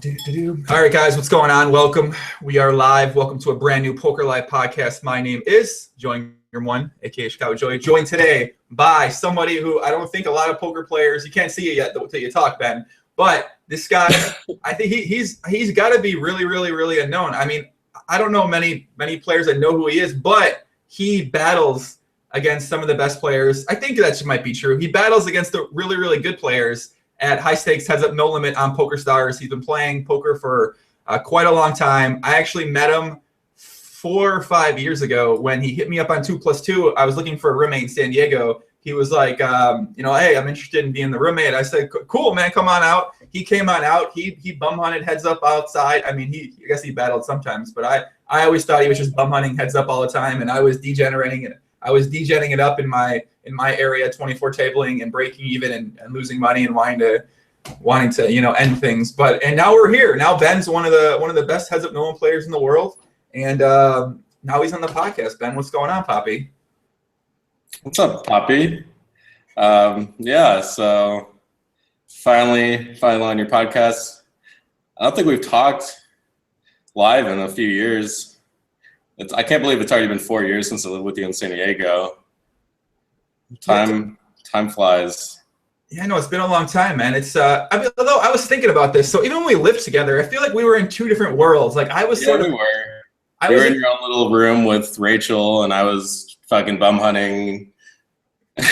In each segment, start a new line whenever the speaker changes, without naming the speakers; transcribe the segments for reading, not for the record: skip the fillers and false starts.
All right, guys, what's going on? Welcome. We are live. Welcome to a brand new Poker Live podcast. My name is Joey One, aka Chicago Joey. Joined today by somebody who I don't think a lot of poker players, you can't see it yet until you talk, Ben. But this guy, I think he's got to be really unknown. I mean, I don't know many players that know who he is, but he battles against some of the best players. I think that might be true. He battles against the really good players at high stakes, heads up, no limit on PokerStars. He's been playing poker for quite a long time. I actually met him 4 or 5 years ago when he hit me up on 2+2. I was looking for a roommate in San Diego. He was like, hey, I'm interested in being the roommate. I said, cool, man, come on out. He came on out. He bum hunted heads up outside. I mean, I guess he battled sometimes, but I always thought he was just bum hunting heads up all the time, and I was degenerating it. I was degenning it up in my area, 24 tabling and breaking even and losing money and wanting to end things. And now we're here. Now Ben's one of the best heads up no one players in the world, and now he's on the podcast. Ben, what's going on, Poppy?
What's up, Poppy? So finally on your podcast. I don't think we've talked live in a few years. I can't believe it's already been 4 years since I lived with you in San Diego. Time flies.
Yeah, no, it's been a long time, man. It's although I was thinking about this, so even when we lived together, I feel like we were in two different worlds. Like I was
we were in your own little room with Rachel, and I was fucking bum hunting.
Yeah.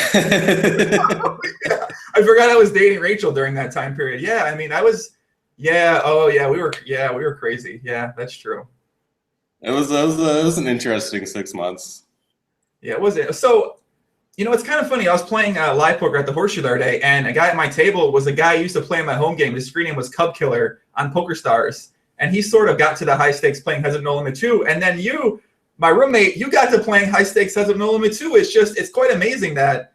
I forgot I was dating Rachel during that time period. Yeah, I mean, I was. Yeah. Oh, yeah. We were crazy. Yeah, that's true.
It was an interesting 6 months.
Yeah, it was it. So, it's kind of funny. I was playing live poker at the Horseshoe the other day, and a guy at my table was a guy who used to play in my home game. His screen name was Cub Killer on PokerStars, and he sort of got to the high stakes playing heads up no limit too. And then you, my roommate, you got to playing high stakes heads up no limit too. It's quite amazing that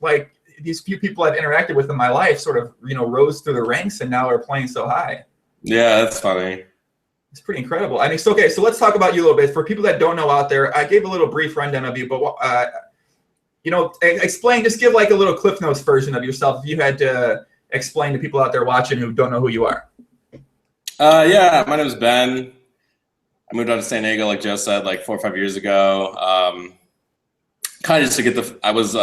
like these few people I've interacted with in my life sort of rose through the ranks and now are playing so high.
Yeah, that's funny.
It's pretty incredible. I mean, so let's talk about you a little bit. For people that don't know out there, I gave a little brief rundown of you, but explain, just give like a little Cliff Notes version of yourself if you had to explain to people out there watching who don't know who you are.
Yeah, my name is Ben. I moved out to San Diego, like Joe said, like 4 or 5 years ago. Kind of just to get I was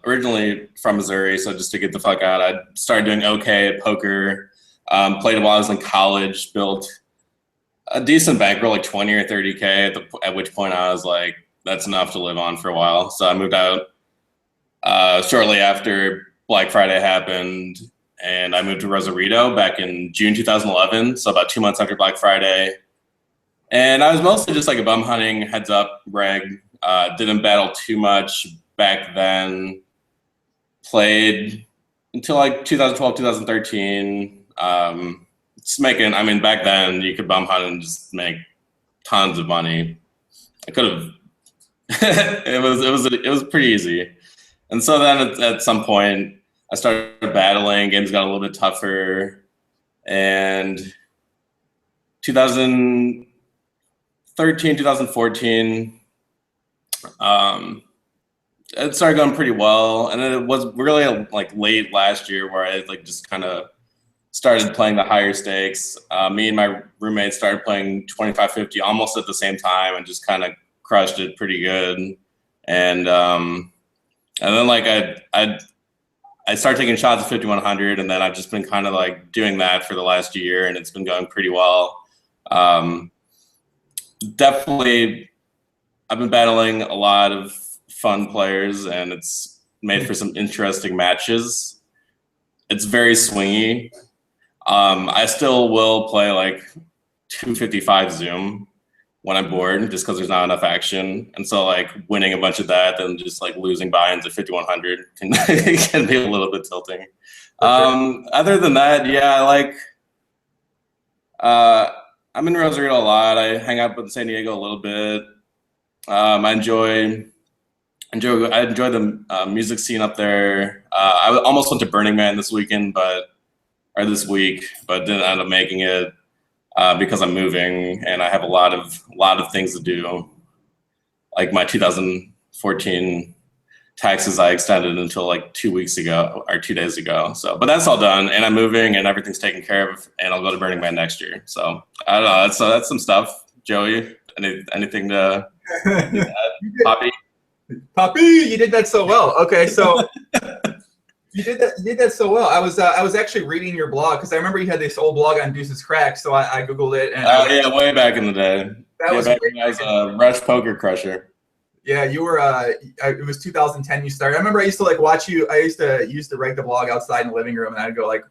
originally from Missouri, so just to get the fuck out, I started doing okay at poker. Played while I was in college, built a decent bankroll, like 20 or 30K, at which point I was like, that's enough to live on for a while. So I moved out shortly after Black Friday happened, and I moved to Rosarito back in June 2011, so about 2 months after Black Friday. And I was mostly just like a bum hunting, heads up reg. Didn't battle too much back then. Played until like 2012, 2013. Back then you could bum hunt and just make tons of money. I could have. it was pretty easy. And so then at some point I started battling. Games got a little bit tougher, and 2013, 2014, it started going pretty well. And then it was really like late last year where I like just kind of started playing the higher stakes. Me and my roommate started playing 25-50 almost at the same time and just kind of crushed it pretty good. And then like I started taking shots at 5100, and then I've just been kind of like doing that for the last year, and it's been going pretty well. Definitely, I've been battling a lot of fun players, and it's made for some interesting matches. It's very swingy. I still will play like 255 Zoom when I'm bored, just because there's not enough action. And so like winning a bunch of that, then just like losing buy-ins at 5100 can be a little bit tilting. Other than that, yeah, I'm in Rosarito a lot. I hang out in San Diego a little bit. I enjoy the music scene up there. I almost went to Burning Man this week, but didn't end up making it because I'm moving and I have a lot of things to do. Like my 2014 taxes I extended until like 2 weeks ago or 2 days ago. So, but that's all done, and I'm moving, and everything's taken care of, and I'll go to Burning Man next year. So I don't know. That's some stuff. Joey, anything to add?
Poppy, you did that so well. Okay, so you did that so well. I was actually reading your blog because I remember you had this old blog on Deuces Crack, so I googled it. And
yeah, way back in the day.
That was
back when I was a Rush Poker Crusher.
Yeah, you were. It was 2010 you started. I remember I used to like watch you. I used to write the blog outside in the living room, and I'd go like,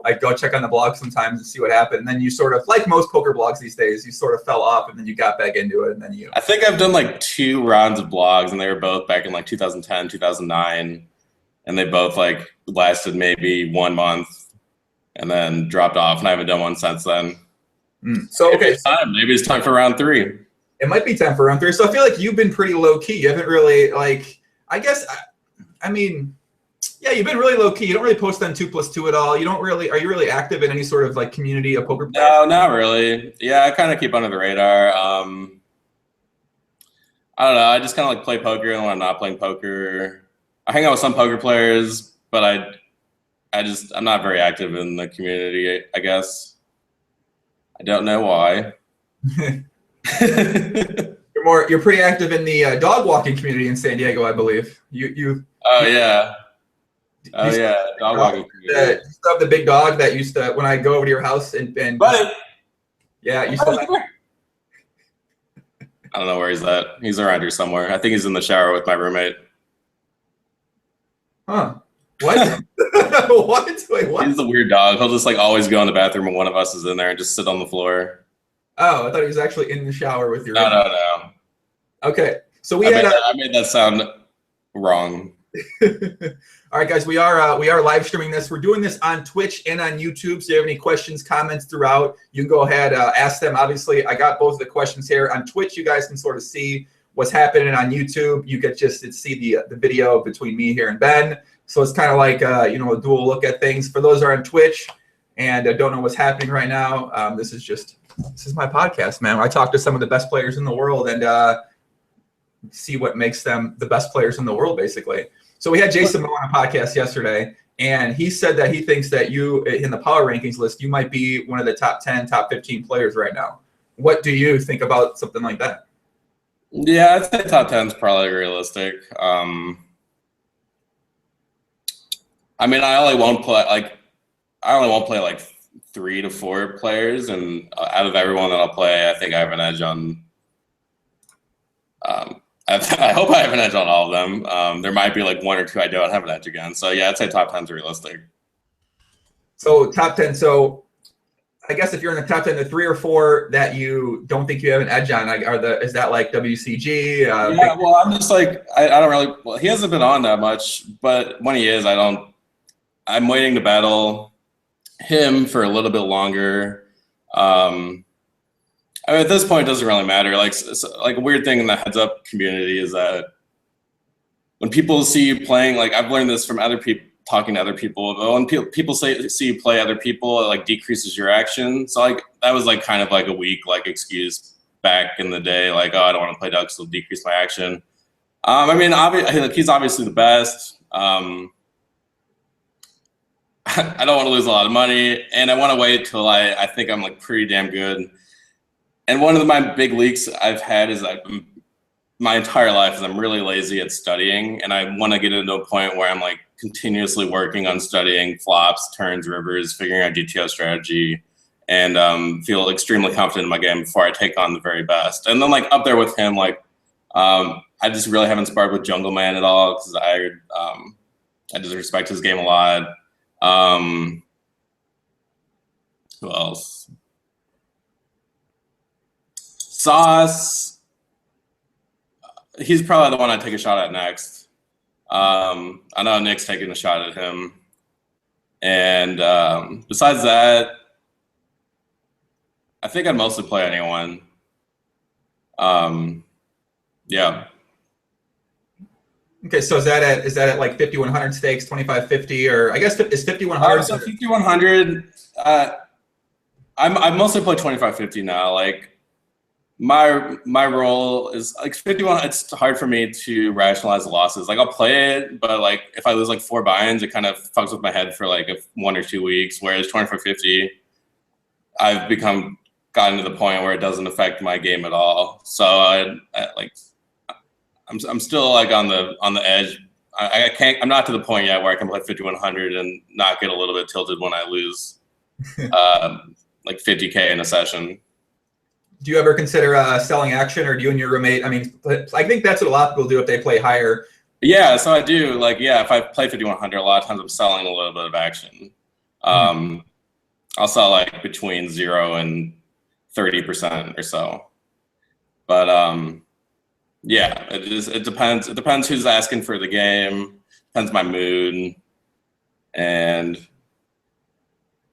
I'd go check on the blog sometimes and see what happened. And then you sort of, like most poker blogs these days, you sort of fell off, and then you got back into it, and then you.
I think I've done like 2 rounds of blogs, and they were both back in like 2010, 2009, and they both like lasted maybe 1 month, and then dropped off, and I haven't done one since then.
So okay,
maybe it's time for round 3.
It might be time for round 3. So I feel like you've been pretty low key. You haven't really yeah, you've been really low key. You don't really post on 2+2 at all. You don't really. Are you really active in any sort of like community of poker?
No, not really. Yeah, I kind of keep under the radar. I don't know. I just kind of like play poker, and when I'm not playing poker, I hang out with some poker players, but I'm not very active in the community, I guess. I don't know why.
You're pretty active in the dog walking community in San Diego, I believe.
Oh yeah. Dog walking community.
You still have the big dog that used to, when I go over to your house and
Buddy.
Yeah, you still have.
I don't know where he's at. He's around here somewhere. I think he's in the shower with my roommate.
Huh. What? What? Wait, what?
He's a weird dog. He'll just like always go in the bathroom when one of us is in there and just sit on the floor.
Oh, I thought he was actually in the shower with your.
No.
Okay, so
I made that sound wrong.
All right, guys, we are live streaming this. We're doing this on Twitch and on YouTube. So if you have any questions, comments throughout, you can go ahead, ask them. Obviously, I got both of the questions here on Twitch. You guys can sort of see what's happening on YouTube. You get just to see the video between me here and Ben. So it's kind of like a dual look at things. For those who are on Twitch and don't know what's happening right now, this is my podcast, man. I talk to some of the best players in the world and see what makes them the best players in the world, basically. So we had Jason Moe on a podcast yesterday, and he said that he thinks that you, in the power rankings list, you might be one of the top 10, top 15 players right now. What do you think about something like that?
Yeah, I'd say top 10 is probably realistic. I mean, I only won't play like 3 to 4 players, and out of everyone that I'll play, I think I have an edge on. I hope I have an edge on all of them. There might be like 1 or 2 I don't have an edge against. So yeah, I'd say top 10 is realistic. So
top 10. So I guess if you're in the top 10, the 3 or 4 that you don't think you have an edge on, is that like WCG?
Yeah, well, I'm just like I don't really. Well, he hasn't been on that much, but when he is, I'm waiting to battle him for a little bit longer. I mean, at this point, it doesn't really matter. Like a weird thing in the heads up community is that when people see you playing, like I've learned this from other people, talking to other people, but when people see you play other people, it like decreases your action. So like that was like kind of like a weak like excuse back in the day, like, oh, I don't want to play Doug, so it'll decrease my action. I mean, he's obviously the best. I don't want to lose a lot of money, and I want to wait till I think I'm like pretty damn good. And one of my big leaks I've had is like my entire life is I'm really lazy at studying, and I want to get into a point where I'm like continuously working on studying flops, turns, rivers, figuring out GTO strategy, and feel extremely confident in my game before I take on the very best. And then like up there with him, like I just really haven't sparred with Jungle Man at all because I just respect his game a lot. Who else? Sauce. He's probably the one I'd take a shot at next. I know Nick's taking a shot at him. And besides that, I think I'd mostly play anyone. Yeah.
Okay, so is that at like 5,100 stakes, 2,550, or I guess is 5,100?
So 5,100. I mostly play 2,550 now. Like my role is like 51. It's hard for me to rationalize the losses. Like I'll play it, but like if I lose like 4 buy-ins, it kind of fucks with my head for like 1 or 2 weeks. Whereas 24-50, I've gotten to the point where it doesn't affect my game at all. So I'm still like on the edge. I'm not to the point yet where I can play 5100 and not get a little bit tilted when I lose like 50K in a session.
Do you ever consider selling action, or do you and your roommate? I mean, I think that's what a lot of people do if they play higher.
Yeah, so I do. Like, yeah, if I play 5100, a lot of times I'm selling a little bit of action. I'll sell like between 0 and 30% or so. But yeah, it depends. It depends who's asking for the game. Depends my mood, and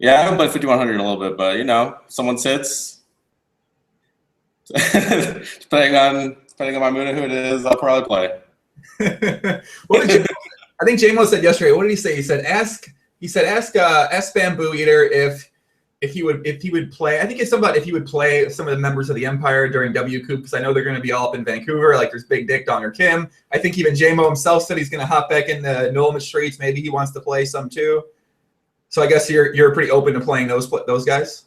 yeah, I haven't played 5100 in a little bit, but you know, someone sits. depending on my mood and who it is, I'll probably play.
I think JMO said yesterday. What did he say? He said ask Bambooeater if he would play. I think it's something about if he would play some of the members of the Empire during W Coop, because I know they're going to be all up in Vancouver. Like there's Big Dick, Donger Kim. I think even JMO himself said he's going to hop back in the Nolman streets. Maybe he wants to play some too. So I guess you're pretty open to playing those guys.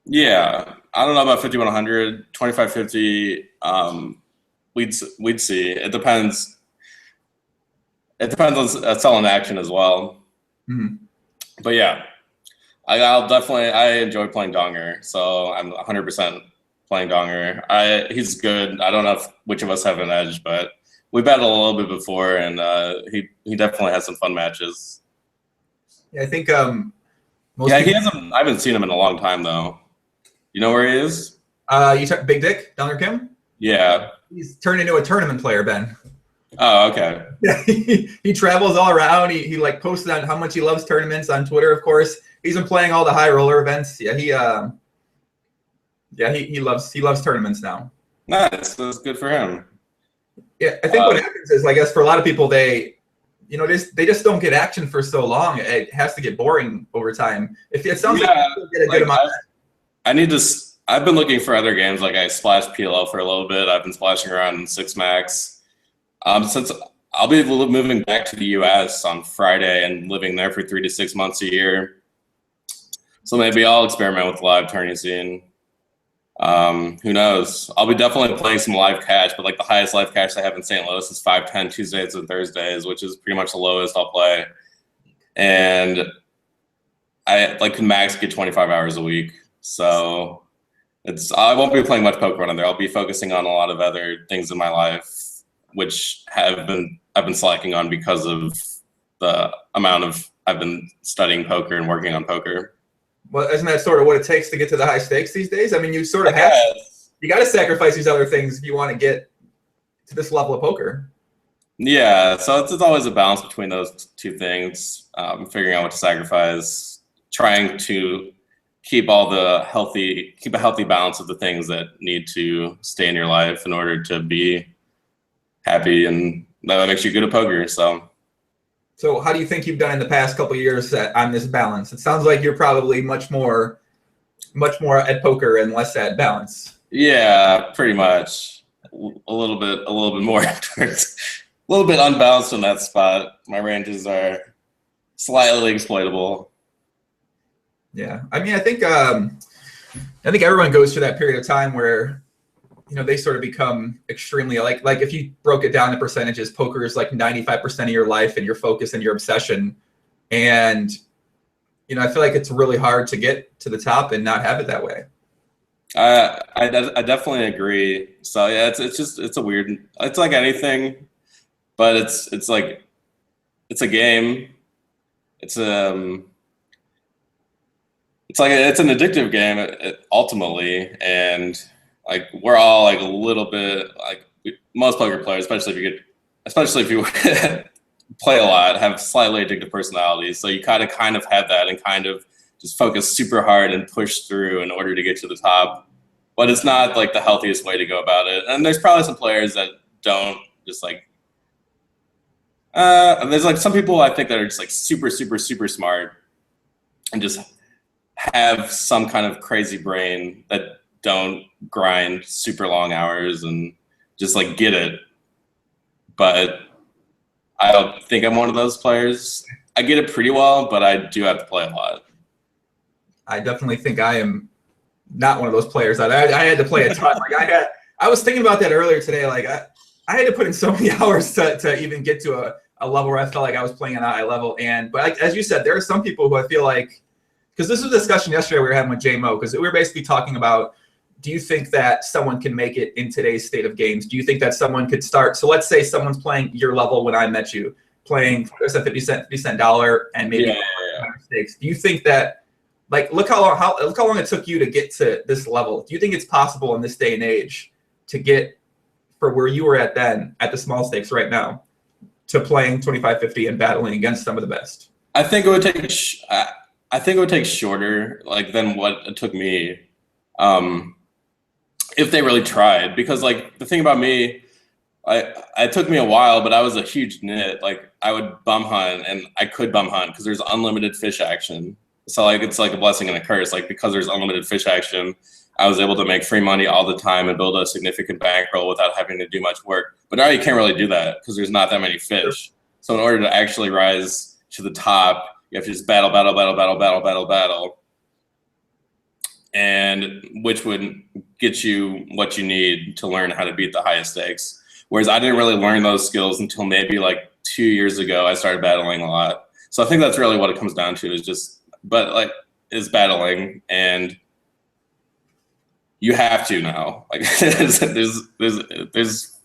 Yeah, I don't know about 5100, 2550. We'd see. It depends. It depends on selling action as well. But yeah, I enjoy playing Donger, so I'm 100% playing Donger. He's good. I don't know which of us have an edge, but we battled a little bit before, and he definitely has some fun matches.
Yeah, I think
he hasn't. I haven't seen him in a long time though. You know where he is?
You took Big Dick, Donger Kim?
Yeah.
He's turned into a tournament player, Ben.
Oh, okay.
Yeah, he travels all around. He like posted on how much he loves tournaments on Twitter, of course. He's been playing all the high roller events. Yeah, he loves tournaments now.
Nice. That's good for him.
Yeah, I think what happens is, I guess for a lot of people, they just don't get action for so long. It has to get boring over time. If it sounds like you get a good amount.
I've been looking for other games. Like I splashed PLL for a little bit. I've been splashing around in 6max. Since I'll be moving back to the US on Friday and living there for 3 to 6 months a year. So maybe I'll experiment with the live tourney scene. Who knows? I'll be definitely playing some live cash, but like the highest live cash I have in St. Louis is 510 Tuesdays and Thursdays, which is pretty much the lowest I'll play. And I like can max get 25 hours a week. So I won't be playing much poker on there. I'll be focusing on a lot of other things in my life, which I've been slacking on because of the amount of I've been studying poker and working on poker.
Well, isn't that sort of what it takes to get to the high stakes these days? I mean, you sort of you got to sacrifice these other things if you want to get to this level of poker.
Yeah, so it's always a balance between those two things, figuring out what to sacrifice, trying to keep a healthy balance of the things that need to stay in your life in order to be happy, and that makes you good at poker. So
how do you think you've done in the past couple of years on this balance? It sounds like you're probably much more at poker and less at balance.
Yeah, pretty much. A little bit more towards, a little bit unbalanced in that spot. My ranges are slightly exploitable.
Yeah, I mean, I think everyone goes through that period of time where, they sort of become extremely like if you broke it down to percentages, poker is like 95% of your life and your focus and your obsession. And, I feel like it's really hard to get to the top and not have it that way.
I definitely agree. So yeah, it's a weird, it's like anything, but it's like, it's a game. It's an addictive game ultimately. And like we're all like a little bit like most poker players, especially if you play a lot, have slightly addictive personalities. So you kind of have that and kind of just focus super hard and push through in order to get to the top. But it's not like the healthiest way to go about it. And there's probably some players that don't just like. There's like some people I think that are just like super, super, super smart and just have some kind of crazy brain that don't grind super long hours and just like get it. But I don't think I'm one of those players. I get it pretty well, but I do have to play a lot.
I definitely think I am not one of those players. I had to play a ton. Like I was thinking about that earlier today. Like I had to put in so many hours to even get to a level where I felt like I was playing at a high level. But like, as you said, there are some people who I feel like, because this was a discussion yesterday we were having with J-Mo, because we were basically talking about, do you think that someone can make it in today's state of games? Do you think that someone could start? So let's say someone's playing your level when I met you, playing a 50 cent dollar and maybe stakes. Do you think that, like, look how long it took you to get to this level? Do you think it's possible in this day and age to get for where you were at then at the small stakes right now to playing 25-50 and battling against some of the best?
I think it would take. I think it would take shorter, like, than what it took me, if they really tried. Because, like, the thing about me, it took me a while, but I was a huge nit. Like, I would bum hunt, and I could bum hunt because there's unlimited fish action. So, like, it's like a blessing and a curse. Like, because there's unlimited fish action, I was able to make free money all the time and build a significant bankroll without having to do much work. But now you can't really do that because there's not that many fish. So in order to actually rise to the top, you have to just battle, and which would get you what you need to learn how to beat the highest stakes. Whereas I didn't really learn those skills until maybe like 2 years ago. I started battling a lot. So I think that's really what it comes down to, is battling, and you have to now. Like there's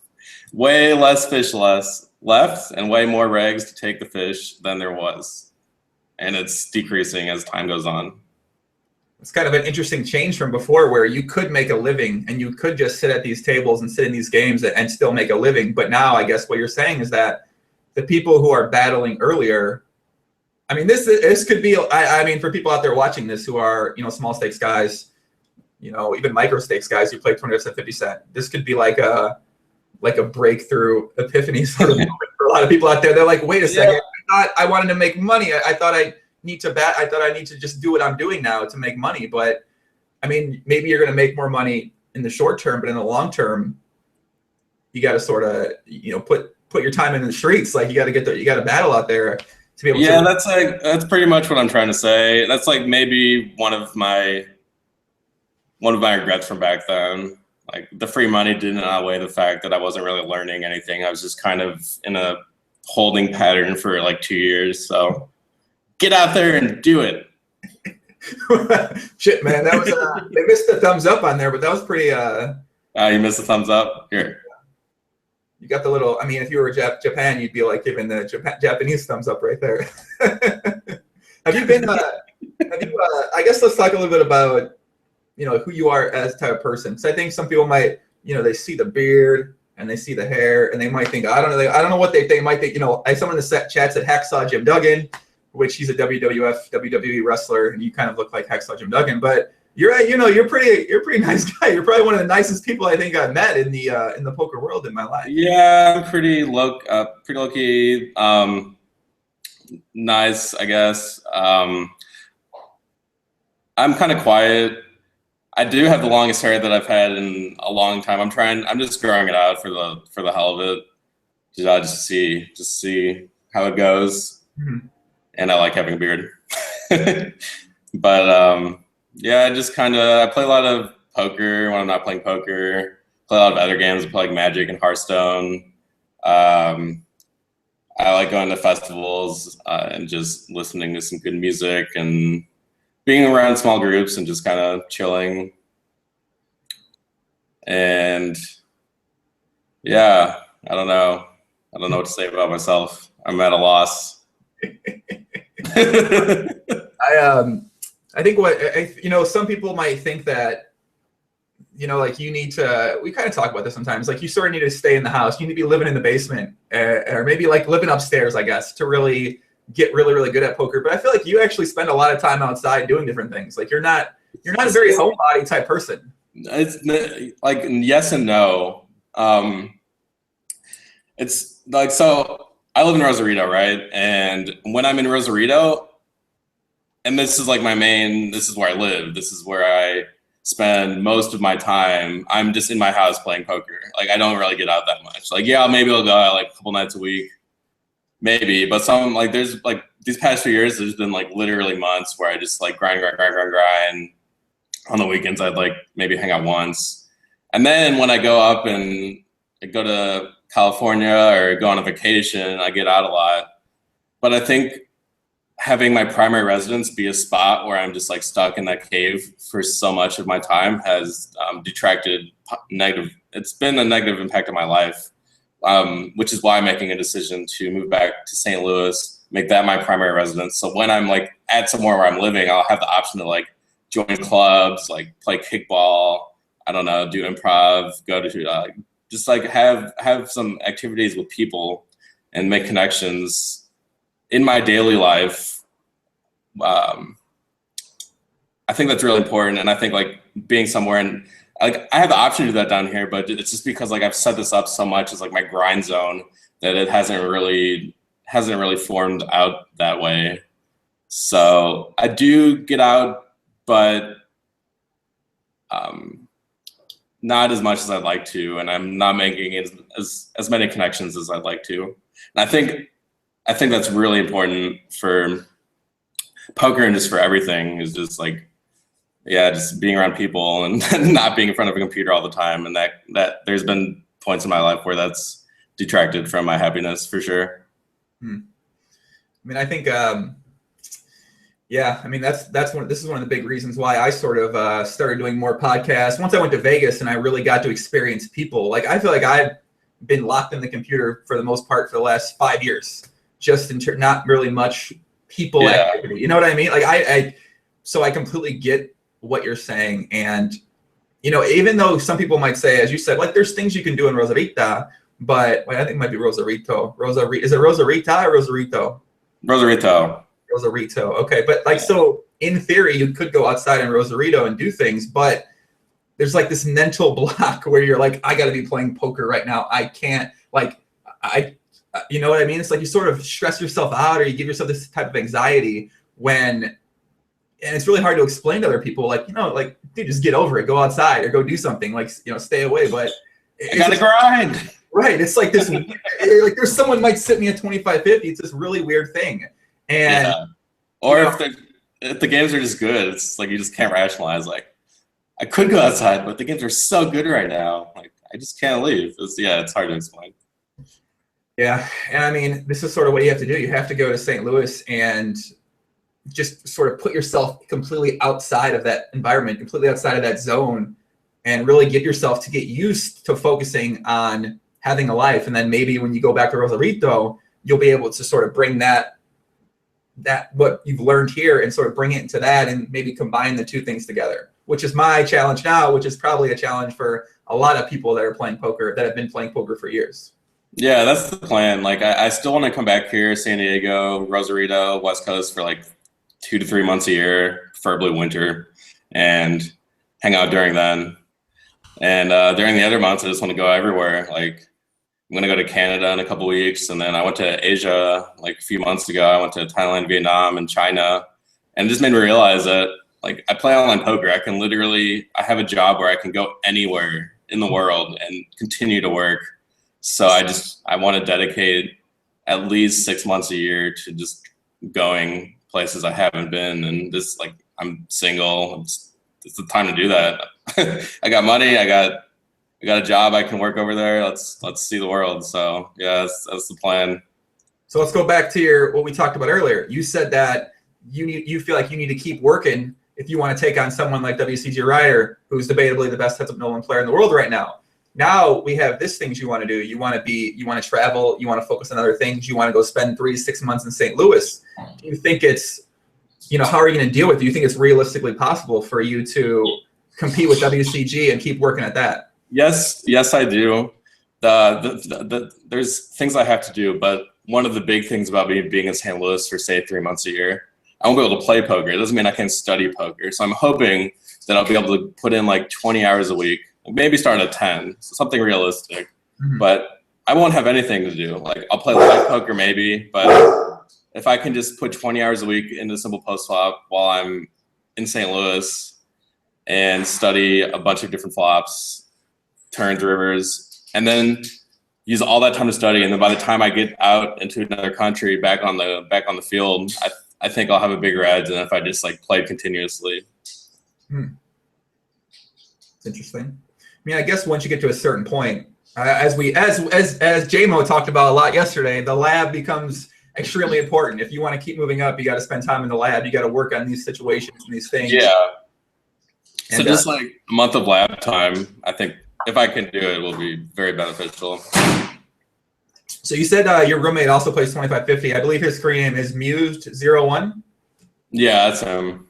way less fish left and way more regs to take the fish than there was. And it's decreasing as time goes on.
It's kind of an interesting change from before, where you could make a living and you could just sit at these tables and sit in these games and still make a living. But now I guess what you're saying is that the people who are battling earlier, I mean, this could be, I mean, for people out there watching this who are, small stakes guys, even micro stakes guys who play 20 cent, 50 cent, this could be like a breakthrough epiphany sort of moment for a lot of people out there. They're like, wait a second, I thought I wanted to make money. I thought I need to just do what I'm doing now to make money. But I mean, maybe you're going to make more money in the short term, but in the long term, you got to sort of, put your time in the streets. Like you got to battle out there to be able to.
Yeah, that's pretty much what I'm trying to say. That's like maybe one of my regrets from back then. Like the free money didn't outweigh the fact that I wasn't really learning anything. I was just kind of in a holding pattern for like 2 years. So get out there and do it.
Shit, man, that was they missed the thumbs up on there, but that was pretty.
You missed the thumbs up here.
You got the little. I mean, if you were Japan, you'd be like giving the Japanese thumbs up right there. Have you been? I guess let's talk a little bit about who you are as a type of person. So I think some people might, they see the beard and they see the hair and they might think, I don't know what they think. They might think, someone in the chat said Hacksaw Jim Duggan, which he's a WWE wrestler, and you kind of look like Hacksaw Jim Duggan. But you're a pretty nice guy. You're probably one of the nicest people I think I've met in the poker world in my life.
Yeah, I'm pretty low key, nice, I guess. I'm kind of quiet. I do have the longest hair that I've had in a long time. I'm just growing it out for the hell of it. Just see how it goes. Mm-hmm. And I like having a beard. But yeah, I play a lot of poker when I'm not playing poker. Play a lot of other games. I play like Magic and Hearthstone. I like going to festivals and just listening to some good music and being around small groups and just kind of chilling. And yeah, I don't know what to say about myself. I'm at a loss.
I think some people might think that, like you need to, we kind of talk about this sometimes, like you sort of need to stay in the house. You need to be living in the basement or maybe like living upstairs, I guess, to really get really, really good at poker. But I feel like you actually spend a lot of time outside doing different things. Like you're not a very homebody type person.
It's like yes and no. It's like, so I live in Rosarito, right? And when I'm in Rosarito, and this is like this is where I live. This is where spend most of my time, I'm just in my house playing poker. Like, I don't really get out that much. Like, yeah, maybe I'll go out like a couple nights a week, maybe. But some, like, there's like these past few years, there's been like literally months where I just like grind. On the weekends, I'd like maybe hang out once. And then when I go up and I go to California or go on a vacation, I get out a lot. But I think having my primary residence be a spot where I'm just like stuck in that cave for so much of my time has detracted negative. It's been a negative impact on my life, which is why I'm making a decision to move back to St. Louis, make that my primary residence. So when I'm like at somewhere where I'm living, I'll have the option to like join clubs, like play kickball, I don't know, do improv, go to just like have some activities with people and make connections in my daily life. I think that's really important. And I think like being somewhere, and like I have the option to do that down here, but it's just because like I've set this up so much as like my grind zone that it hasn't really formed out that way. So I do get out, but not as much as I'd like to, and I'm not making as many connections as I'd like to. And I think that's really important for poker and just for everything, is just like, yeah, just being around people and not being in front of a computer all the time. And that there's been points in my life where that's detracted from my happiness for sure.
I mean, I think, yeah, I mean, this is one of the big reasons why I sort of started doing more podcasts. Once I went to Vegas and I really got to experience people, like I feel like I've been locked in the computer for the most part for the last 5 years, just not really much people activity. You know what I mean? Like so I completely get what you're saying. And, you know, even though some people might say, as you said, like there's things you can do in Rosarita, but wait, I think it might be Rosarito. Is it Rosarita or Rosarito? Rosarito. Okay. But like, so in theory, you could go outside in Rosarito and do things, but there's like this mental block where you're like, I got to be playing poker right now. I can't, like, you know what I mean? It's like you sort of stress yourself out, or you give yourself this type of anxiety and it's really hard to explain to other people, like, you know, like, dude, just get over it, go outside or go do something, like, you know, stay away. But
I gotta grind.
Right. It's like this, like there's someone might sit me at 25-50. It's this really weird thing. And
or if the games are just good, it's like you just can't rationalize, like, I could go outside, but the games are so good right now. Like, I just can't leave. It's hard to explain.
Yeah. And I mean, this is sort of what you have to do. You have to go to St. Louis and just sort of put yourself completely outside of that environment, completely outside of that zone, and really get yourself to get used to focusing on having a life. And then maybe when you go back to Rosarito, you'll be able to sort of bring that what you've learned here and sort of bring it into that and maybe combine the two things together, which is my challenge now, which is probably a challenge for a lot of people that are playing poker, that have been playing poker for years.
Yeah, that's the plan. Like, I still want to come back here, San Diego, Rosarito, West Coast for like 2 to 3 months a year, preferably winter, and hang out during then. And during the other months, I just want to go everywhere. Like, I'm going to go to Canada in a couple weeks. And then I went to Asia like a few months ago. I went to Thailand, Vietnam, and China. And it just made me realize that, like, I play online poker. I have a job where I can go anywhere in the world and continue to work. So I want to dedicate at least 6 months a year to just going places I haven't been. And this, like, I'm single. It's the time to do that. I got money. I got a job. I can work over there. Let's see the world. So yeah, that's the plan.
So let's go back to what we talked about earlier. You said that you feel like you need to keep working if you want to take on someone like WCG Ryder, who's debatably the best heads-up no-limit player in the world right now. Now we have these things you want to do. You want to travel. You want to focus on other things. You want to go spend 3 to 6 months in St. Louis. Do you think it's, you know, how are you going to deal with it? Do you think it's realistically possible for you to compete with WCG and keep working at that?
Yes, I do. There's things I have to do, but one of the big things about me being in St. Louis for, say, 3 months a year, I won't be able to play poker. It doesn't mean I can't study poker. So I'm hoping that I'll be able to put in like 20 hours a week, maybe start at 10, so something realistic. Mm-hmm. But I won't have anything to do. Like, I'll play live poker maybe, but if I can just put 20 hours a week into simple post flop while I'm in St. Louis, and study a bunch of different flops, turns, rivers, and then use all that time to study. And then by the time I get out into another country, back on the field, I think I'll have a bigger edge than if I just like played continuously.
It's interesting. I mean, I guess once you get to a certain point, as JMO talked about a lot yesterday, the lab becomes extremely important. If you want to keep moving up, you got to spend time in the lab. You got to work on these situations and these things.
Yeah.
And,
so just like a month of lab time, I think if I can do it, it will be very beneficial.
So you said your roommate also plays 2550. I believe his screen name is Mused01.
Yeah, that's him.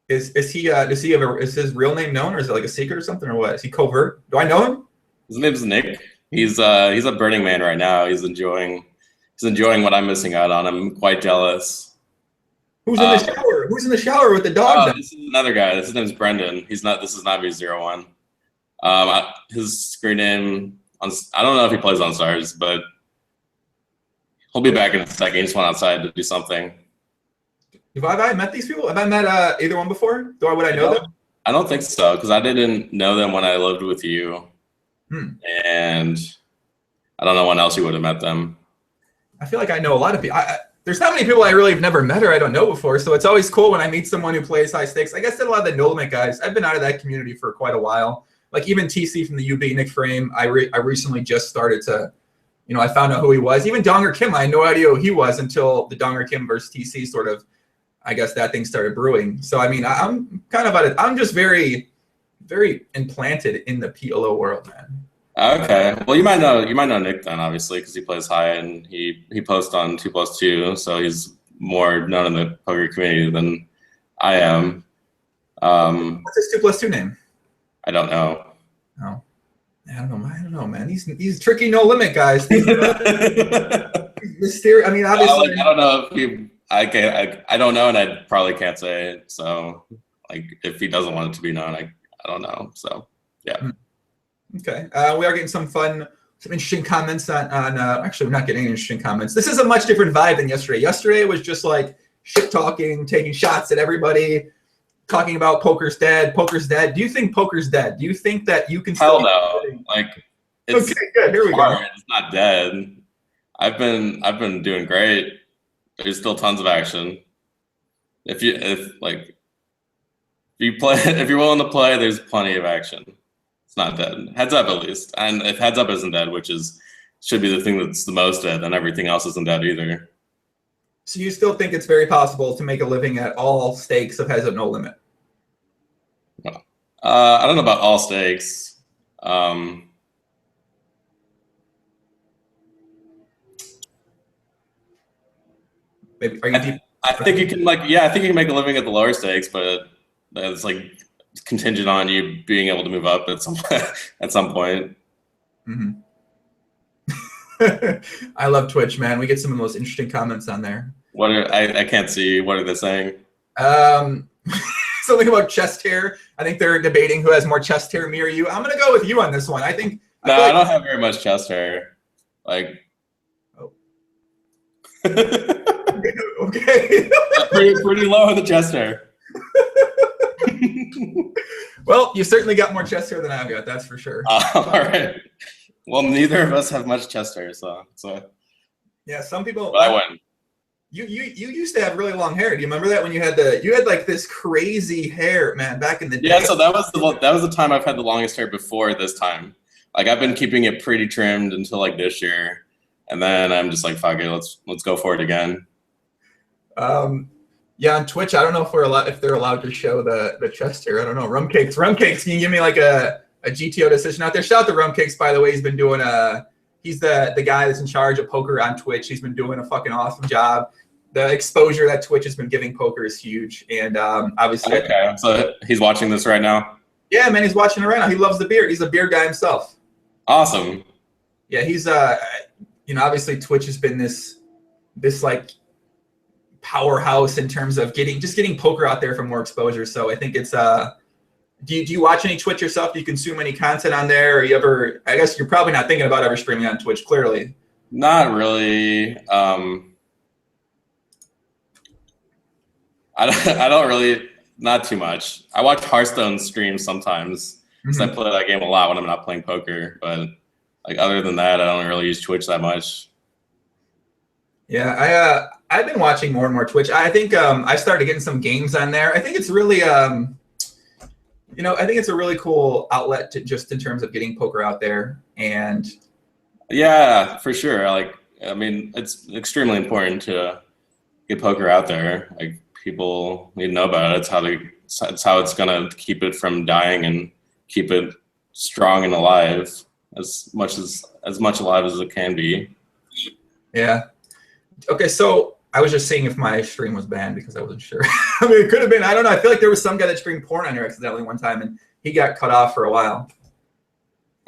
Is his real name known, or is it like a secret or something, or what? Is he covert? Do I know him?
His name's Nick. He's a Burning Man right now. He's enjoying what I'm missing out on. I'm quite jealous.
Who's in the shower? Who's in the shower with the dog?
This is another guy. His name's Brendan. This is not Mused01. His screen name I don't know if he plays on Stars, but he'll be back in a second. He just went outside to do something.
Have I met these people? Have I met either one before? Would I know them?
I don't think so, because I didn't know them when I lived with you. And I don't know when else you would have met them.
I feel like I know a lot of people. There's not many people I really have never met or I don't know before, so it's always cool when I meet someone who plays high stakes. I guess that a lot of the no limit guys, I've been out of that community for quite a while. Like even TC from the UB, Nick Frame, I recently just started to, I found out who he was. Even Donger Kim, I had no idea who he was until the Donger Kim versus TC sort of, I guess that thing started brewing. So, I mean, I'm kind of I'm just very, very implanted in the PLO world, man.
Okay. Well, you might know Nick then, obviously, because he plays high and he posts on 2+2, so he's more known in the poker community than I am.
What's his 2+2 name?
I don't know.
Oh, I don't know, man. He's tricky no limit guys. Mysterious. I mean, obviously,
I don't know if he. I don't know, and I probably can't say it. So, like, if he doesn't want it to be known, I don't know. So, yeah.
Okay. We are getting some interesting comments on actually, we're not getting any interesting comments. This is a much different vibe than yesterday. Yesterday was just like shit talking, taking shots at everybody, talking about poker's dead. Poker's dead. Do you think poker's dead? Do you think that you can still?
Hell no. Like, it's
okay, good. Here we go.
It's not dead. I've been doing great. There's still tons of action. If you're willing to play, there's plenty of action. It's not dead. Heads up, at least. And if heads up isn't dead, which should be the thing that's the most dead, then everything else isn't dead either.
So you still think it's very possible to make a living at all stakes of heads up no limit?
I don't know about all stakes.
Maybe are you deep?
I think you can I think you can make a living at the lower stakes, but it's like contingent on you being able to move up at some point.
Mm-hmm. I love Twitch, man. We get some of the most interesting comments on there.
I can't see. What are they saying?
Something about chest hair. I think they're debating who has more chest hair, me or you. I'm gonna go with you on this one. I
don't have very much chest hair. Like,
oh. Okay.
pretty low on the chest hair.
Well, you certainly got more chest hair than I've got. That's for sure.
All right. Well, neither of us have much chest hair, so.
Yeah, some people.
But I win.
You used to have really long hair. Do you remember that when you had like this crazy hair, man, back in the day?
Yeah, so that was the time I've had the longest hair before this time. Like I've been keeping it pretty trimmed until like this year, and then I'm just like, fuck it, let's go for it again.
Yeah, on Twitch, I don't know if they're allowed to show the chest hair. I don't know. Rumcakes, can you give me like a GTO decision out there? Shout out to Rumcakes, by the way. He's been doing he's the guy that's in charge of poker on Twitch. He's been doing a fucking awesome job. The exposure that Twitch has been giving poker is huge, and obviously.
Okay, so he's watching this right now.
Yeah, man, he's watching it right now. He loves the beard. He's a beard guy himself.
Awesome.
Yeah, he's obviously Twitch has been this like powerhouse in terms of getting poker out there for more exposure. So I think it's do you watch any Twitch yourself? Do you consume any content on there? Or I guess you're probably not thinking about ever streaming on Twitch, clearly.
Not really. I don't really. not too much. I watch Hearthstone streams sometimes because I play that game a lot when I'm not playing poker. But like other than that, I don't really use Twitch that much.
Yeah, I've been watching more and more Twitch. I think I started getting some games on there. I think it's really I think it's a really cool outlet to just in terms of getting poker out there. And
yeah, for sure. I mean, it's extremely important to get poker out there. Like people need to know about it. It's how it's gonna keep it from dying and keep it strong and alive as much alive as it can be.
Yeah. Okay, so I was just seeing if my stream was banned because I wasn't sure. I mean, it could have been. I don't know. I feel like there was some guy that streamed porn on here accidentally one time, and he got cut off for a while.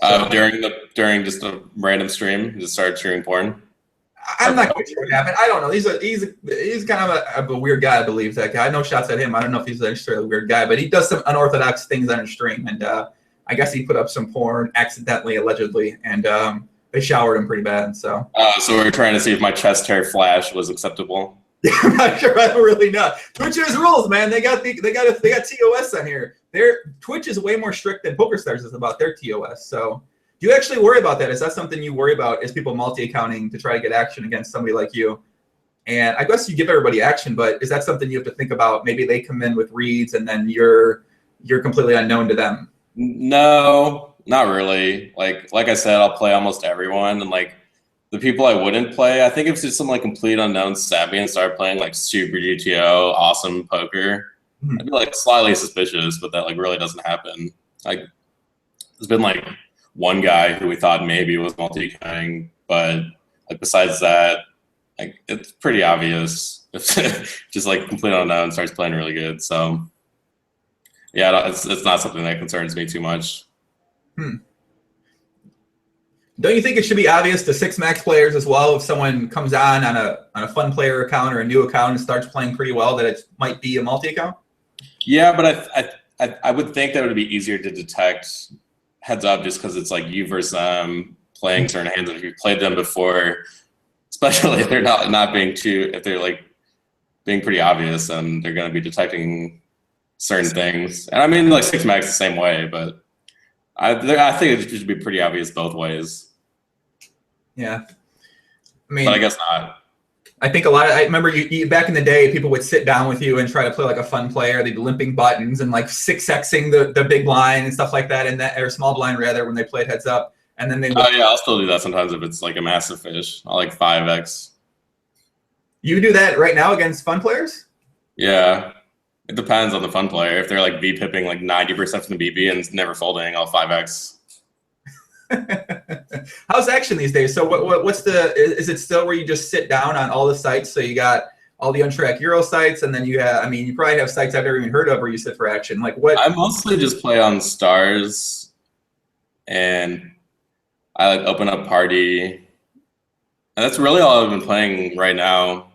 So,
during just a random stream, he just started streaming porn.
I'm not quite sure what happened. I don't know. He's kind of a weird guy, I believe, that guy. No shots at him. I don't know if he's necessarily a weird guy, but he does some unorthodox things on his stream, and I guess he put up some porn accidentally, allegedly, and they showered him pretty bad. So
we're trying to see if my chest hair flash was acceptable.
Yeah, I'm not sure. I don't really know. Twitch has rules, man. They got TOS on here. Twitch is way more strict than PokerStars is about their TOS. So do you actually worry about that? Is that something you worry about? Is people multi-accounting to try to get action against somebody like you? And I guess you give everybody action, but is that something you have to think about? Maybe they come in with reads and then you're completely unknown to them.
No, not really. Like I said, I'll play almost everyone, and like the people I wouldn't play, I think if it's some like complete unknown stab me and start playing like super GTO, awesome poker, I'd be like slightly suspicious, but that like really doesn't happen. Like there's been like one guy who we thought maybe was multi-accounting, but like besides that, like it's pretty obvious if just like complete unknown starts playing really good. So yeah, it's not something that concerns me too much.
Don't you think it should be obvious to 6-max players as well if someone comes on a fun player account or a new account and starts playing pretty well that it might be a multi-account?
Yeah, but I would think that it would be easier to detect heads up just because it's like you versus them playing certain hands, and if you've played them before, especially if they're not being if they're like being pretty obvious, and they're going to be detecting certain things. And I mean, like 6-max the same way, but I think it should be pretty obvious both ways.
Yeah, I mean,
but I guess not.
I think I remember you back in the day, people would sit down with you and try to play like a fun player. They'd be limping buttons and like 6xing the big blind and stuff like that, or small blind rather, when they played heads up. And then they
oh yeah, I'll still do that sometimes if it's like a massive fish. I'll like 5x.
You do that right now against fun players?
Yeah, it depends on the fun player. If they're like V-pipping like 90% from the BB and never folding, I'll 5x.
How's action these days? So what's is it still where you just sit down on all the sites? So you got all the untracked Euro sites, and then you probably have sites I've never even heard of where you sit for action. Like what?
I mostly just play on stars, and I like open up party, and that's really all I've been playing right now.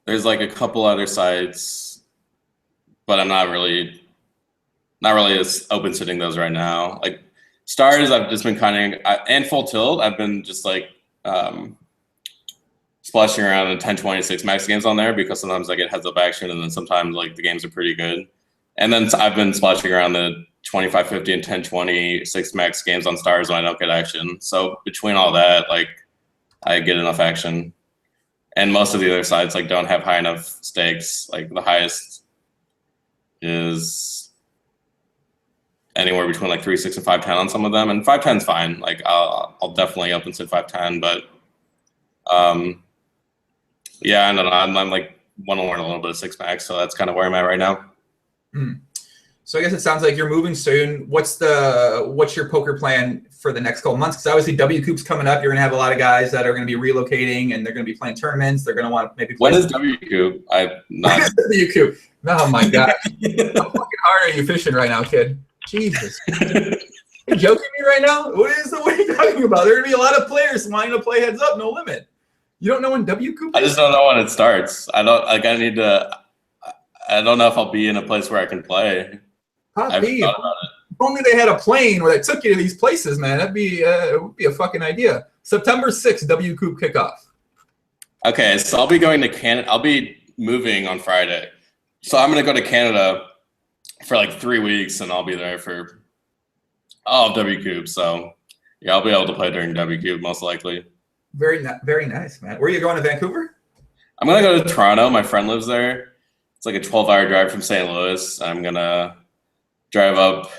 There's like a couple other sites, but I'm not really as open sitting those right now. Like stars, I've just been and full tilt, I've been just like splashing around in 10-26 max games on there because sometimes I get heads up action, and then sometimes like the games are pretty good. And then I've been splashing around the 25-50 and 10-26 max games on stars when I don't get action. So between all that, like I get enough action. And most of the other sides like don't have high enough stakes. Like the highest is anywhere between like 3-6 and 5-10 on some of them, and 5-10's fine. Like I'll definitely open sit 5-10, but yeah, I don't know. I'm like want to learn a little bit of 6-max, so that's kind of where I'm at right now.
So I guess it sounds like you're moving soon. What's your poker plan for the next couple months? Because obviously W Coup's coming up. You're gonna have a lot of guys that are gonna be relocating, and they're gonna be playing tournaments. They're gonna want to maybe play.
What is W Coup? I'm not.
What is W Coup? Oh my god! How fucking hard are you fishing right now, kid? Jesus. Are you joking me right now? What are you talking about? There are gonna be a lot of players wanting to play heads up, no limit. You don't know when W Coup is?
I just don't know when it starts. I don't know if I'll be in a place where I can play.
If only they had a plane where they took you to these places, man. It would be a fucking idea. September 6th, W Coup kickoff.
Okay, so I'll be going to Canada. I'll be moving on Friday. So I'm going to go to Canada for like 3 weeks, and I'll be there for all of WCube. So yeah, I'll be able to play during WCube most likely.
Very nice, man. Where are you going, to Vancouver?
I'm going to go to Toronto. My friend lives there. It's like a 12-hour drive from St. Louis. I'm going to drive up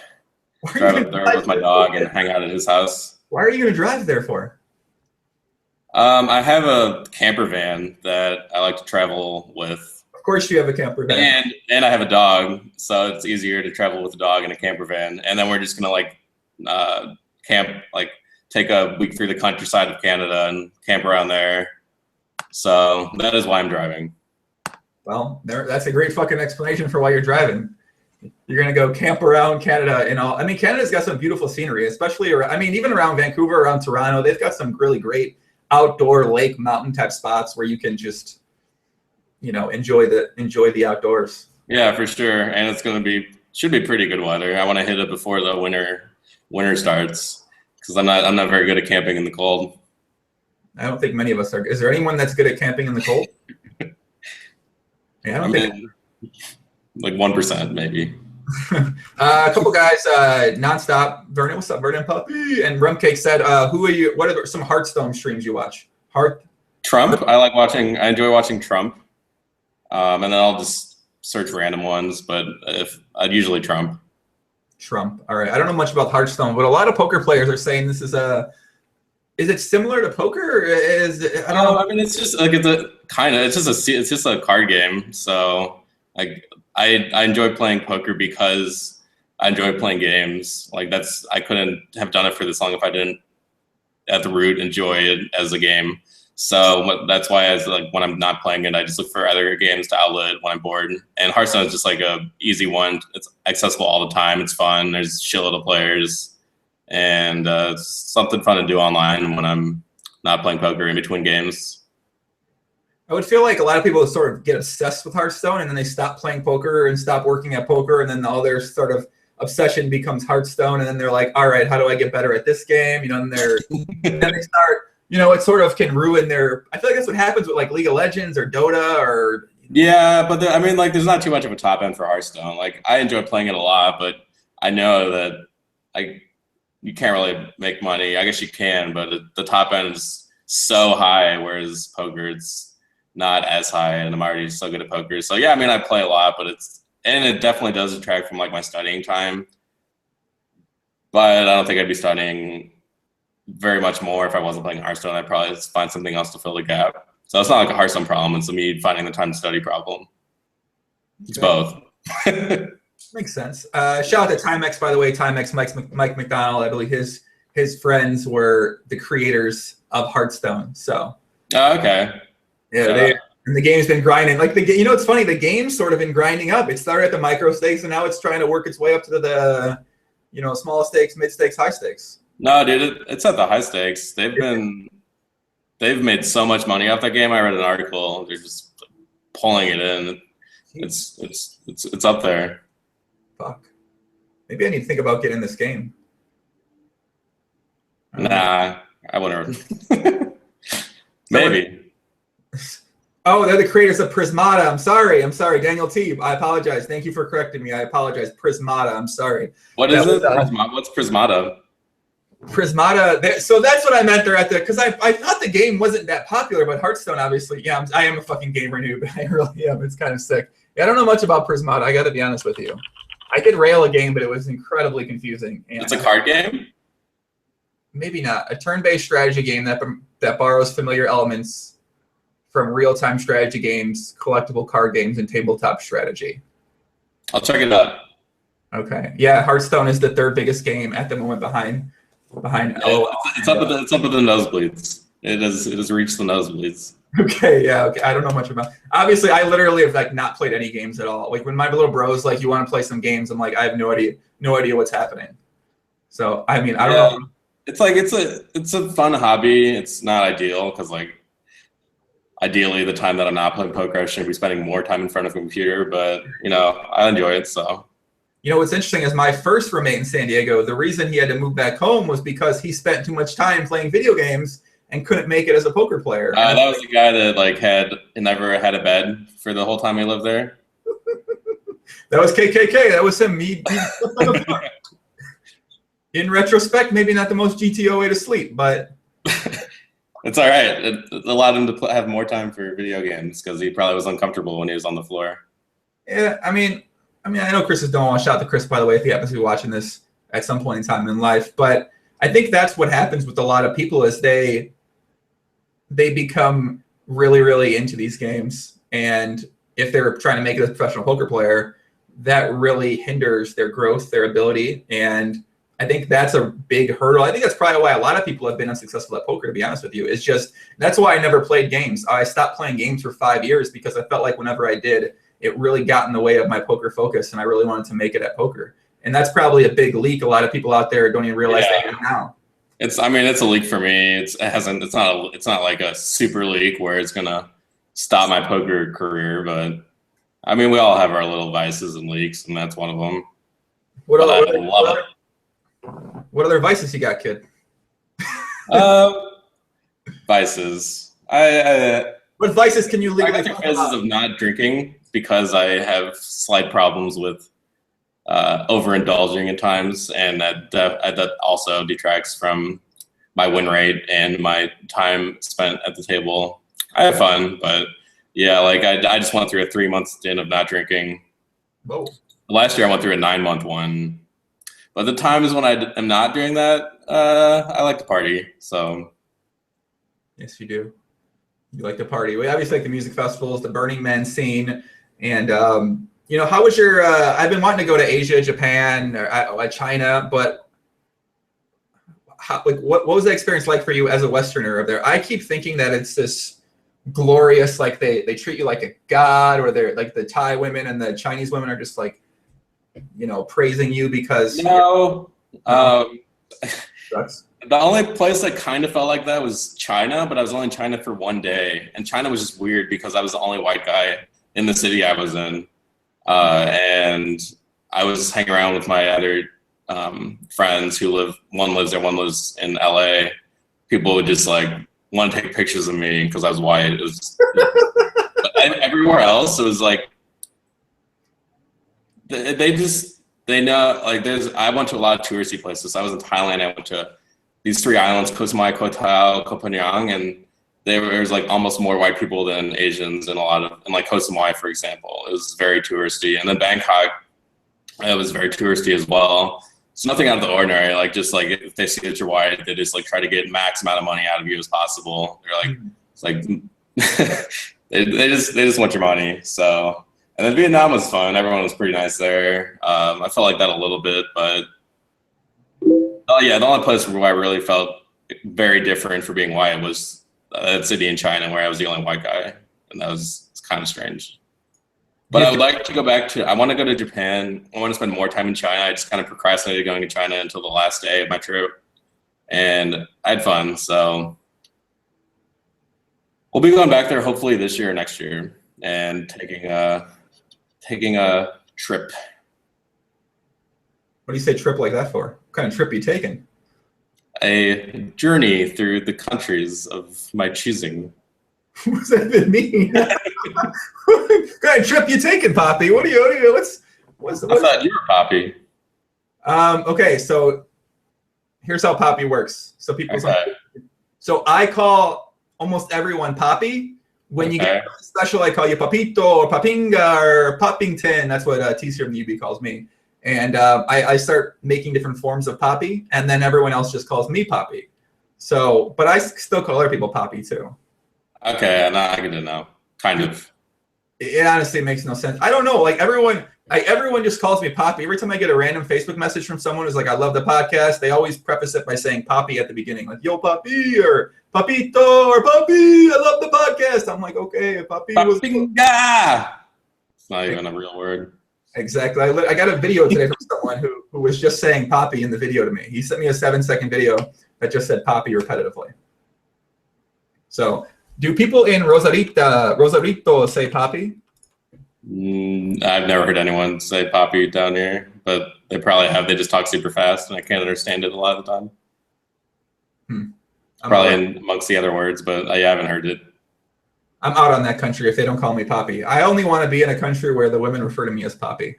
there with my dog and hang out at his house.
Why are you going to drive there for?
I have a camper van that I like to travel with.
Of course you have a camper van.
And I have a dog, so it's easier to travel with a dog in a camper van. And then we're just going to like camp, like take a week through the countryside of Canada and camp around there. So that is why I'm driving.
Well, that's a great fucking explanation for why you're driving. You're going to go camp around Canada and all. I mean, Canada's got some beautiful scenery, especially around, I mean, even around Vancouver, around Toronto, they've got some really great outdoor lake mountain type spots where you can just, you know, enjoy the outdoors.
Yeah, for sure. And it's going to should be pretty good weather. I want to hit it before the winter starts, because I'm not very good at camping in the cold.
I don't think many of us are. Is there anyone that's good at camping in the cold? Yeah, I mean,
like 1% maybe.
A couple guys, nonstop. Vernon, what's up, Vernon Puppy? And Rumcake said, "Who are you? What are some Hearthstone streams you watch?"
Trump. I enjoy watching Trump. And then I'll just search random ones, but I'd usually Trump.
All right. I don't know much about Hearthstone, but a lot of poker players are saying this is is it similar to poker? Or I don't know.
I mean, it's just like it's just a card game. So like I enjoy playing poker because I enjoy playing games. Like I couldn't have done it for this long if I didn't at the root enjoy it as a game. So that's why when I'm not playing it, I just look for other games to outlet when I'm bored. And Hearthstone is just like a easy one. It's accessible all the time. It's fun. There's shitload of players. And it's something fun to do online when I'm not playing poker in between games.
I would feel like a lot of people sort of get obsessed with Hearthstone and then they stop playing poker and stop working at poker, and then all their sort of obsession becomes Hearthstone, and then they're like, all right, how do I get better at this game? You know, and then they start, you know, it sort of can ruin I feel like that's what happens with like League of Legends or Dota or.
Yeah, but I mean, like, there's not too much of a top end for Hearthstone. Like, I enjoy playing it a lot, but I know that you can't really make money. I guess you can, but the top end is so high, whereas poker, it's not as high, and I'm already so good at poker. So yeah, I mean, I play a lot, but it definitely does detract from like my studying time. But I don't think I'd be studying very much more if I wasn't playing Hearthstone. I'd probably just find something else to fill the gap. So it's not like a Hearthstone problem. It's a me finding the time to study problem. It's both.
Makes sense. Shout out to Timex, by the way. Timex, Mike McDonald. I believe his friends were the creators of Hearthstone. So.
Oh, okay.
Yeah, and the game's been grinding. Like you know, it's funny. The game's sort of been grinding up. It started at the micro stakes, and now it's trying to work its way up to the small stakes, mid stakes, high stakes.
No, dude, it's at the high stakes. They've made so much money off that game. I read an article. They're just pulling it in. It's up there.
Fuck. Maybe I need to think about getting this game.
Nah, I wouldn't. Maybe.
Oh, they're the creators of Prismata. I'm sorry, Daniel T. I apologize. Thank you for correcting me. I apologize. Prismata. I'm sorry.
What is it? What's Prismata?
Prismata. So that's what I meant there because I thought the game wasn't that popular, but Hearthstone, obviously, yeah, I am a fucking gamer noob. I really am. It's kind of sick. Yeah, I don't know much about Prismata. I got to be honest with you. I could rail a game, but it was incredibly confusing. And
it's a card game?
Maybe not. A turn-based strategy game that borrows familiar elements from real-time strategy games, collectible card games, and tabletop strategy.
I'll check it out.
Okay. Yeah, Hearthstone is the third biggest game at the moment behind LOL.
It's up at the nosebleeds. It has reached the nosebleeds.
Okay, yeah, okay. I don't know much about. Obviously, I literally have not played any games at all. Like when my little bro's like, "You want to play some games?" I'm like, I have no idea what's happening. So I mean, I don't know.
It's like it's a fun hobby. It's not ideal because ideally the time that I'm not playing poker, I should be spending more time in front of a computer. But I enjoy it. So.
What's interesting is my first roommate in San Diego. The reason he had to move back home was because he spent too much time playing video games. and couldn't make it as a poker player.
That was the guy that like never had a bed for the whole time he lived there.
That was KKK. That was him. In retrospect, maybe not the most GTO way to sleep, but
it's all right. It allowed him to have more time for video games because he probably was uncomfortable when he was on the floor.
Yeah, I mean, I know Chris is doing well. Shout out to Chris, by the way, if he happens to be watching this at some point in time in life. But I think that's what happens with a lot of people is they become really, really into these games. And if they're trying to make it as a professional poker player, that really hinders their growth, their ability. And I think that's a big hurdle. I think that's probably why a lot of people have been unsuccessful at poker, to be honest with you. It's just, that's why I never played games. I stopped playing games for 5 years because I felt like whenever I did, it really got in the way of my poker focus, and I really wanted to make it at poker. And that's probably a big leak. A lot of people out there don't even realize they have now.
It's a leak for me. It's not like a super leak where it's gonna stop my poker career, but I mean, we all have our little vices and leaks, and that's one of them.
What other vices you got, kid?
Vices.
What vices can you legally
I got vices of not drinking because I have slight problems with overindulging at times, and that also detracts from my win rate and my time spent at the table. I have fun, but yeah, like I just went through a 3-month stint of not drinking.
Whoa.
Last year I went through a 9-month one. But the times when I am not doing that, I like to party. So,
yes, you do. You like to party. We obviously like the music festivals, the Burning Man scene, and how was your? I've been wanting to go to Asia, Japan, or China, but what was the experience like for you as a Westerner over there? I keep thinking that it's this glorious, like they treat you like a god, or they're like the Thai women and the Chinese women are just like, praising you because
the only place that kind of felt like that was China, but I was only in China for 1 day, and China was just weird because I was the only white guy in the city I was in, and I was hanging around with my other friends who one lives there, one lives in LA. People would just like want to take pictures of me because I was white. It was but everywhere else it was like they know, like I went to a lot of touristy places. I was in Thailand. I went to these 3 islands, Koh Samui, Koh Tao, Koh Phangan, and there was like almost more white people than Asians in like Koh Samui, for example. It was very touristy. And then Bangkok, it was very touristy as well. It's nothing out of the ordinary. Like just like if they see that you're white, they just like try to get max amount of money out of you as possible. They're like, it's like they just want your money. So. And then Vietnam was fun. Everyone was pretty nice there. I felt like that a little bit, but the only place where I really felt very different for being white was that city in China where I was the only white guy, and it's kind of strange. But I would like to go back I want to go to Japan. I want to spend more time in China. I just kind of procrastinated going to China until the last day of my trip, and I had fun. So we'll be going back there hopefully this year or next year and taking a trip.
What do you say trip like that for? What kind of trip are you taking?
A journey through the countries of my choosing.
What does that even mean? What kind of trip you taking, Poppy? What are you? I
thought you were Poppy.
Okay, so here's how Poppy works. So so I call almost everyone Poppy. When you get special, I call you Papito or Papinga or Poppington. That's what T-Serum from the UB calls me. And I start making different forms of Poppy, and then everyone else just calls me Poppy. So, but I still call other people Poppy too.
Okay, now I get to know. Kind of.
It honestly makes no sense. I don't know. Like everyone just calls me Poppy. Every time I get a random Facebook message from someone who's like, "I love the podcast," they always preface it by saying Poppy at the beginning, like "Yo, Poppy" or Papito or Poppy. I love the podcast. I'm like, okay, Poppy was.
Papinga! It's not even a real word.
Exactly. I got a video today from someone who was just saying Poppy in the video to me. He sent me a 7-second video that just said Poppy repetitively. So, do people in Rosarito say Poppy?
I've never heard anyone say Poppy down here, but they probably have. They just talk super fast, and I can't understand it a lot of the time. Probably in amongst the other words, but I haven't heard it.
I'm out on that country if they don't call me Poppy. I only want to be in a country where the women refer to me as Poppy.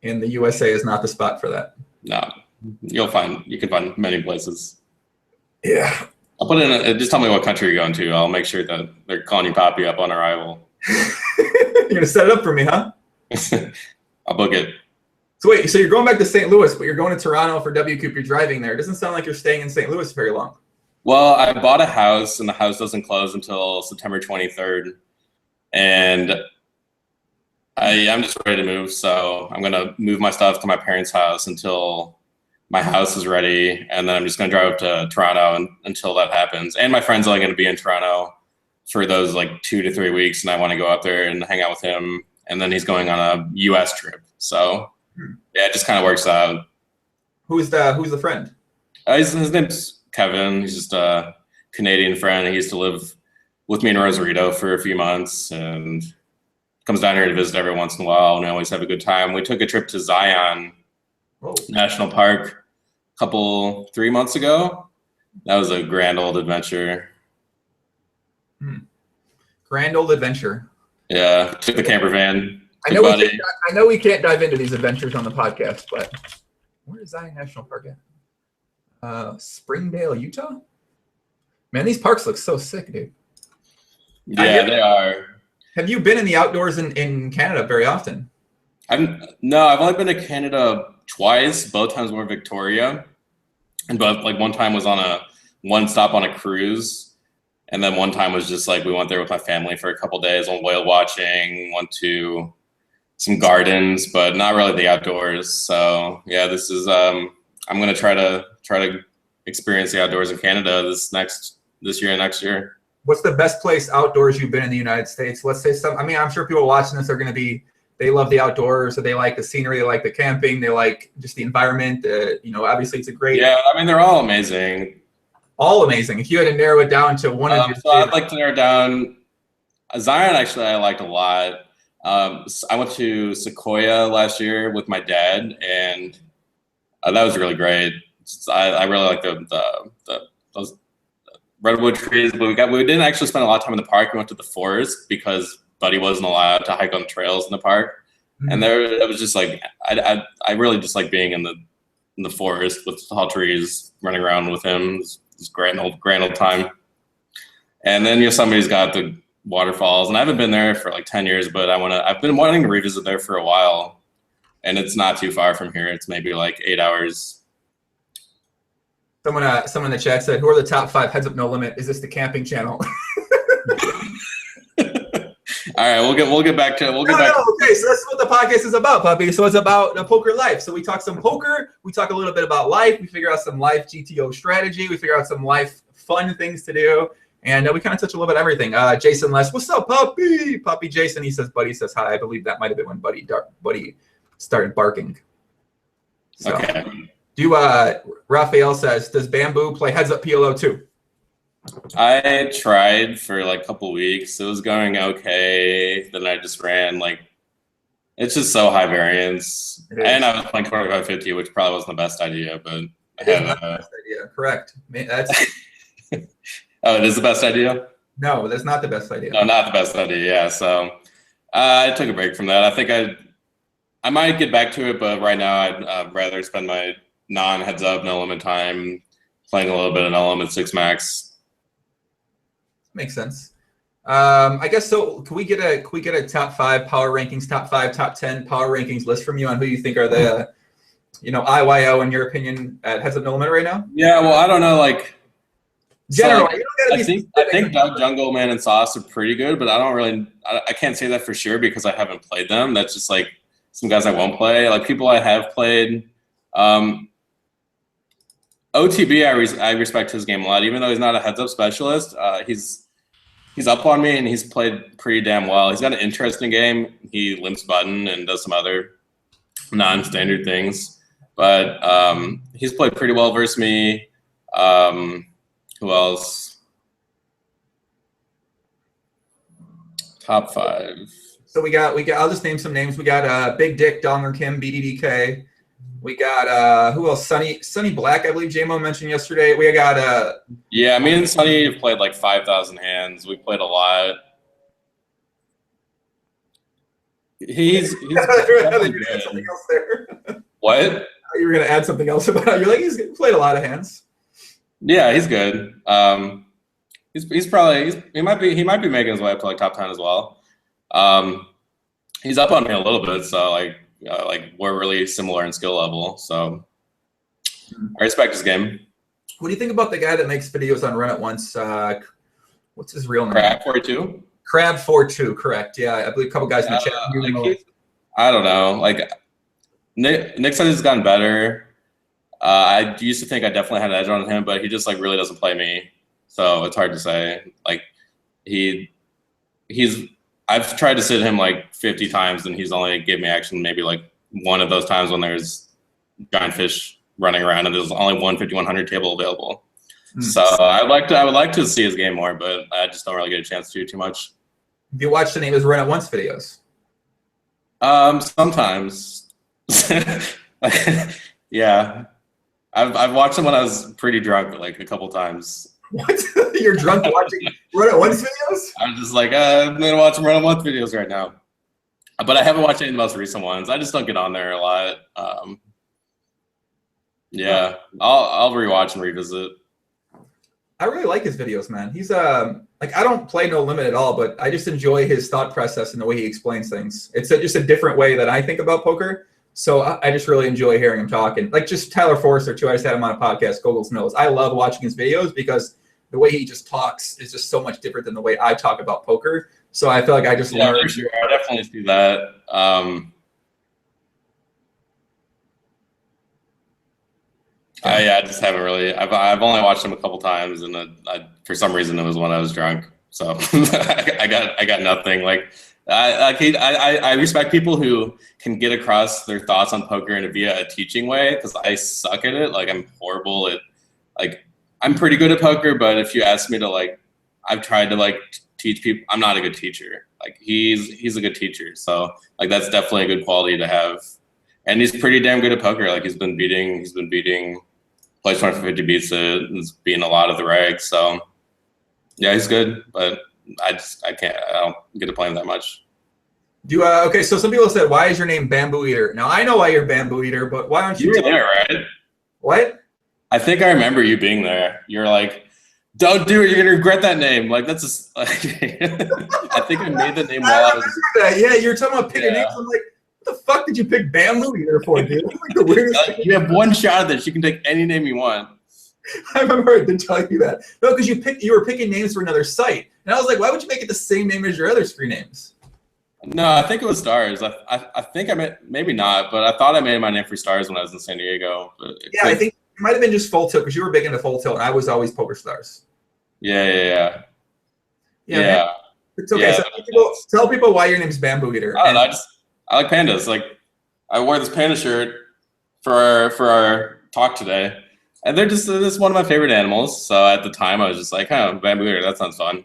And the USA is not the spot for that.
No, you can find many places.
Yeah.
I'll put in just tell me what country you're going to. I'll make sure that they're calling you Poppy up on arrival.
You're going to set it up for me, huh?
I'll book it.
So wait, so you're going back to St. Louis, but you're going to Toronto for WCOOP. You're driving there. It doesn't sound like you're staying in St. Louis very long.
Well, I bought a house, and the house doesn't close until September 23rd. And I'm just ready to move, so I'm going to move my stuff to my parents' house until my house is ready, and then I'm just going to drive up to Toronto until that happens. And my friend's only going to be in Toronto for those like 2 to 3 weeks, and I want to go out there and hang out with him. And then he's going on a U.S. trip. So, yeah, it just kind of works out.
Who's the friend?
His name's Kevin. He's just a Canadian friend. He used to live with me in Rosarito for a few months and comes down here to visit every once in a while, and we always have a good time. We took a trip to Zion National Park 3 months ago. That was a grand old adventure.
Grand old adventure.
Yeah, took the camper van.
I know we can't dive into these adventures on the podcast, but where is Zion National Park at? Springdale, Utah? Man, these parks look so sick, dude.
Yeah, they are.
Have you been in the outdoors in Canada very often?
No, I've only been to Canada twice. Both times were Victoria. And both, like, one time was on one stop on a cruise. And then one time was just like we went there with my family for a couple days, went whale watching, went to some gardens, but not really the outdoors. So yeah, this is I'm gonna try to experience the outdoors in Canada this year and next year.
What's the best place outdoors you've been in the United States? Let's say I'm sure people watching this are gonna be, they love the outdoors, so they like the scenery, they like the camping, they like just the environment. Obviously it's a great.
Yeah, I mean they're all amazing.
All amazing. If you had to narrow it down to one of your
so I'd like to narrow down Zion. Actually, I liked a lot. I went to Sequoia last year with my dad, and that was really great. I really like those redwood trees, but we didn't actually spend a lot of time in the park. We went to the forest because Buddy wasn't allowed to hike on trails in the park, and it was just like I really just like being in the forest with tall trees, running around with him. It's grand old time. And then Yosemite's got the waterfalls, and I haven't been there for like 10 years, but I've been wanting to revisit there for a while, and it's not too far from here. It's maybe like 8 hours.
Someone in the chat said, "Who are the top 5 Heads Up No Limit? Is this the camping channel?"
All right, we'll get back to it.
Okay, so that's what the podcast is about, Puppy. So it's about poker life. So we talk some poker, we talk a little bit about life, we figure out some life GTO strategy, we figure out some life fun things to do, and we kind of touch a little bit of everything. Jason Les, what's up, Puppy? Puppy Jason, he says, Buddy says hi. I believe that might have been when Buddy started barking. So,
okay.
Raphael says, does Bamboo play Heads Up PLO too?
I tried for like a couple weeks. It was going okay. Then I just ran it's just so high variance. And I was playing 25-50, which probably wasn't the best idea, but I had
not the best idea. Correct. That's
oh, it is the best idea?
No, that's not the best idea.
No, not the best idea. Yeah. So I took a break from that. I think I might get back to it, but right now I'd rather spend my non-heads up, no limit time playing a little bit of no limit 6 max.
Makes sense. I guess so. Can we get a top 5 power rankings, top 5, top 10 power rankings list from you on who you think are the, IYO in your opinion at Heads Up No Limit right now?
Yeah, well, I don't know,
generally.
I think Doug Jungle Man and Sauce are pretty good, but I can't say that for sure because I haven't played them. That's just like some guys I won't play. Like people I have played. OTB, I respect his game a lot, even though he's not a heads-up specialist. He's up on me, and he's played pretty damn well. He's got an interesting game. He limps button and does some other non-standard things. But he's played pretty well versus me. Who else? Top 5.
So we got. I'll just name some names. We got Big Dick, Donger Kim, BDDK. We got who else? Sunny Black, I believe J-Mo mentioned yesterday. We got
Yeah, me and Sonny have played like 5,000 hands. We played a lot. He's definitely good.
something else there.
What?
You were gonna add something else about it. You're like, he's played a lot of hands.
Yeah, he's good. He's probably he might be making his way up to like top 10 as well. He's up on me a little bit, so like we're really similar in skill level. So I respect his game.
What do you think about the guy that makes videos on Run It Once? What's his real name?
Crab42.
Crab42, correct? Yeah, I believe a couple guys in the chat.
I don't know. Like Nick said he's gotten better. I used to think I definitely had an edge on him, but he just like really doesn't play me, so it's hard to say. Like I've tried to sit him like 50 times, and he's only gave me action maybe like one of those times when there's giant fish running around and there's only one 5100 table available. So I would like to see his game more, but I just don't really get a chance to too much.
Have you watched any of his Run It Once videos?
Sometimes. Yeah. I've watched them when I was pretty drunk, like a couple times.
What? You're drunk watching Run It Once videos?
I'm just like, I'm gonna watch some Run It Once videos right now. But I haven't watched any of the most recent ones. I just don't get on there a lot. Yeah, I'll rewatch and revisit.
I really like his videos, man. He's like, I don't play No Limit at all, but I just enjoy his thought process and the way he explains things. It's just a different way that I think about poker. So I just really enjoy hearing him talk. And like just Tyler Forster too, I just had him on a podcast, Google's Knows. I love watching his videos because the way he just talks is just so much different than the way I talk about poker. So I feel like I just learned.
Sure. I definitely see that. I just haven't really. I've only watched him a couple times, and for some reason it was when I was drunk. So I got nothing. Like I respect people who can get across their thoughts on poker in via a teaching way, because I suck at it. Like I'm horrible at, like I'm pretty good at poker, but if you ask me to like, I've tried to like teach people. I'm not a good teacher. Like he's a good teacher. So like that's definitely a good quality to have. And he's pretty damn good at poker. Like he's been beating Place 20 for 50 beats it. He's beating a lot of the regs. So yeah, he's good, but I don't get to play him that much.
Okay, so some people said, why is your name Bambooeater? Now I know why you're Bambooeater, but why aren't you?
You were there, right?
What?
I think I remember you being there. You're like, don't do it. You're gonna regret that name. Like that's just. Like, I think I made the name while I was.
That. Yeah, you're talking about picking names. I'm like, what the fuck did you pick Bambooeater for, dude? Like the weirdest thing.
You have one shot at this. You can take any name you want.
I remember I did tell you that. No, because you were picking names for another site, and I was like, why would you make it the same name as your other screen names?
No, I think it was Stars. I think I made, maybe not, but I thought I made my name for Stars when I was in San Diego.
Yeah, I think it might have been just Full Tilt because you were big into Full Tilt, and I was always PokerStars.
Yeah.
It's okay.
Yeah,
So tell people why your name's Bambooeater.
I don't know. I like pandas. Like I wore this panda shirt for our talk today, and they're just one of my favorite animals. So at the time, I was just like, Bambooeater, that sounds fun.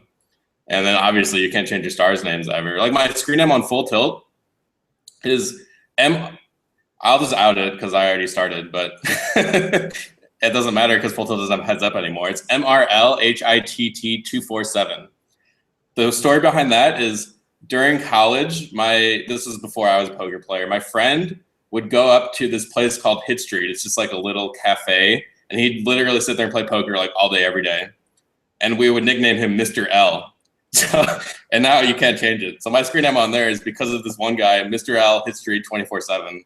And then obviously you can't change your stars names ever. Like my screen name on Full Tilt is I'll just out it because I already started, but it doesn't matter because Full Tilt doesn't have heads up anymore. It's MRLHITT247. The story behind that is during college, this is before I was a poker player, my friend would go up to this place called Hit Street. It's just like a little cafe, and he'd literally sit there and play poker like all day, every day. And we would nickname him Mr. L. So, and now you can't change it. So my screen name on there is because of this one guy, Mr. L, Hit Street 24/7.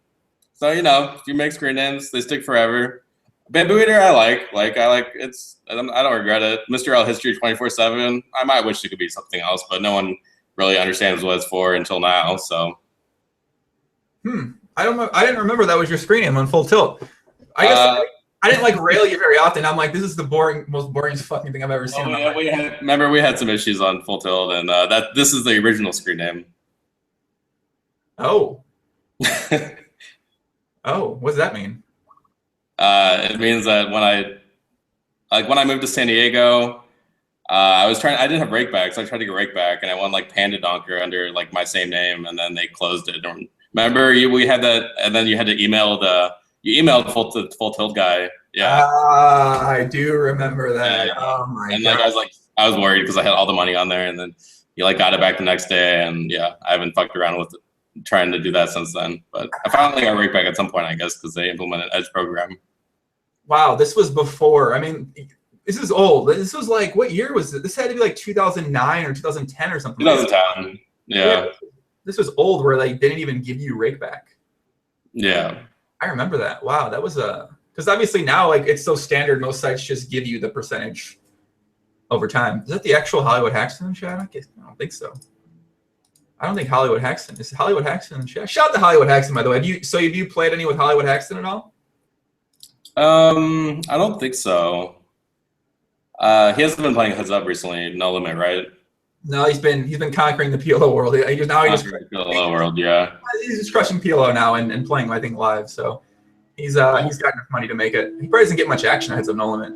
So, if you make screen names, they stick forever. Bambooeater, I like it's, I don't regret it. Mr. L, Hit Street 24/7. I might wish it could be something else, but no one really understands what it's for until now. So.
I didn't remember that was your screen name on Full Tilt. I guess I didn't like rail you very often. I'm like, this is the most boring fucking thing I've ever seen.
We had some issues on Full Tilt, and this is the original screen name.
Oh. Oh, what does that mean?
It means that when I moved to San Diego, I didn't have rakebacks. So I tried to get rakeback, and I won like Panda Donker under like my same name, and then they closed it. Remember, we had that, and then you had to email the You emailed full tilt guy. Yeah.
I do remember that.
Yeah.
Oh my
And
god.
like I was worried because I had all the money on there, and then he like got it back the next day, and yeah, I haven't fucked around with it, trying to do that since then. But I finally got raked back at some point, I guess, because they implemented Edge program.
Wow, this was before. I mean, this is old. This was like, what year was it? This had to be like 2009 or 2010 or something.
2010. Yeah.
This was old, where they didn't even give you rake back.
Yeah.
I remember that. Wow, that was because obviously now like it's so standard. Most sites just give you the percentage over time. Is that the actual Hollywood Haxton in chat? I don't think so. I don't think Hollywood Haxton. Is Hollywood Haxton in chat? Shout out to Hollywood Haxton, by the way. Have you played any with Hollywood Haxton at all?
I don't think so. He hasn't been playing Heads Up recently. No Limit, right?
No, he's been conquering the PLO world. He's
PLO world, yeah.
He's just crushing PLO now and playing, I think, live. So he's got enough money to make it. He probably doesn't get much action at Heads Up No Limit.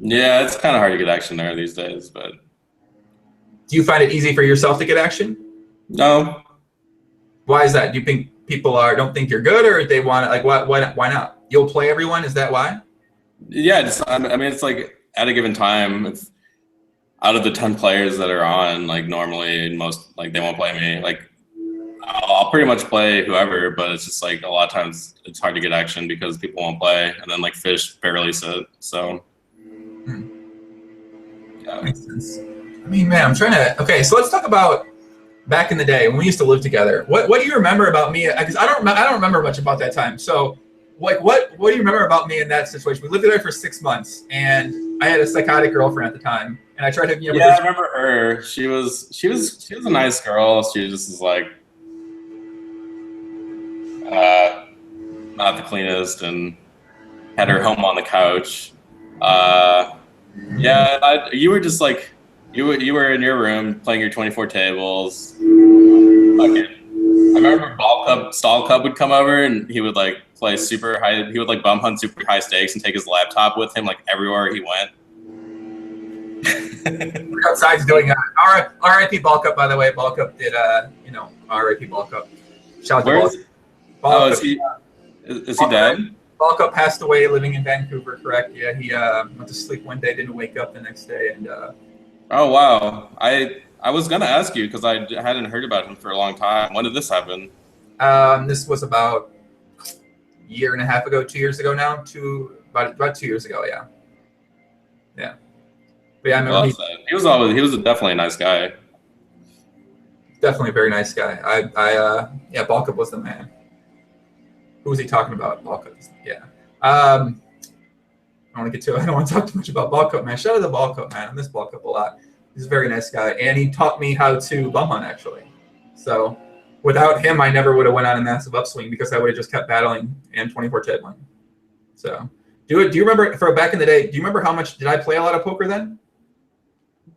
Yeah, it's kind of hard to get action there these days, but.
Do you find it easy for yourself to get action?
No.
Why is that? Do you think people don't think you're good, or they want like why not? You'll play everyone. Is that why?
Yeah, I mean, it's like at a given time, it's out of the 10 players that are on, like normally most like they won't play me. Like I'll pretty much play whoever, but it's just like a lot of times it's hard to get action because people won't play, and then like Fish barely sit. So yeah.
Makes sense. I mean, man, I'm trying to. Okay, so let's talk about back in the day when we used to live together. What do you remember about me? Because I don't remember much about that time. So like what do you remember about me in that situation? We lived together for 6 months, and I had a psychotic girlfriend at the time, and I tried to.
Yeah, I remember her. She was a nice girl. She just was like not the cleanest, and had her home on the couch. Yeah, you were just like you were in your room playing your 24 tables. I remember Stall Cup would come over, and he would like play super high. He would like bum hunt super high stakes and take his laptop with him like everywhere he went.
We're outside doing R.I.P. Ball Cup, by the way. Ball Cup did R.I.P. Ball Cup. Shout out to Ball Cup.
Is he dead?
Ball Cup passed away living in Vancouver, correct? Yeah, he went to sleep one day, didn't wake up the next day, and
oh wow. I was gonna ask you because I hadn't heard about him for a long time. When did this happen?
This was about a year and a half ago, 2 years ago now. About 2 years ago, yeah. Yeah. But yeah, I remember
he was definitely a nice guy.
Definitely a very nice guy. Yeah, Ball Cup was the man. Who was he talking about? Ball Cup, yeah. I don't want to talk too much about Ball Cup, man. Shout out to Ball Cup, man. I miss Ball Cup a lot. He's a very nice guy, and he taught me how to bum hunt, actually. So without him, I never would have went on a massive upswing because I would have just kept battling and 24 tabling. So do you remember for back in the day? Do you remember how much did I play a lot of poker then?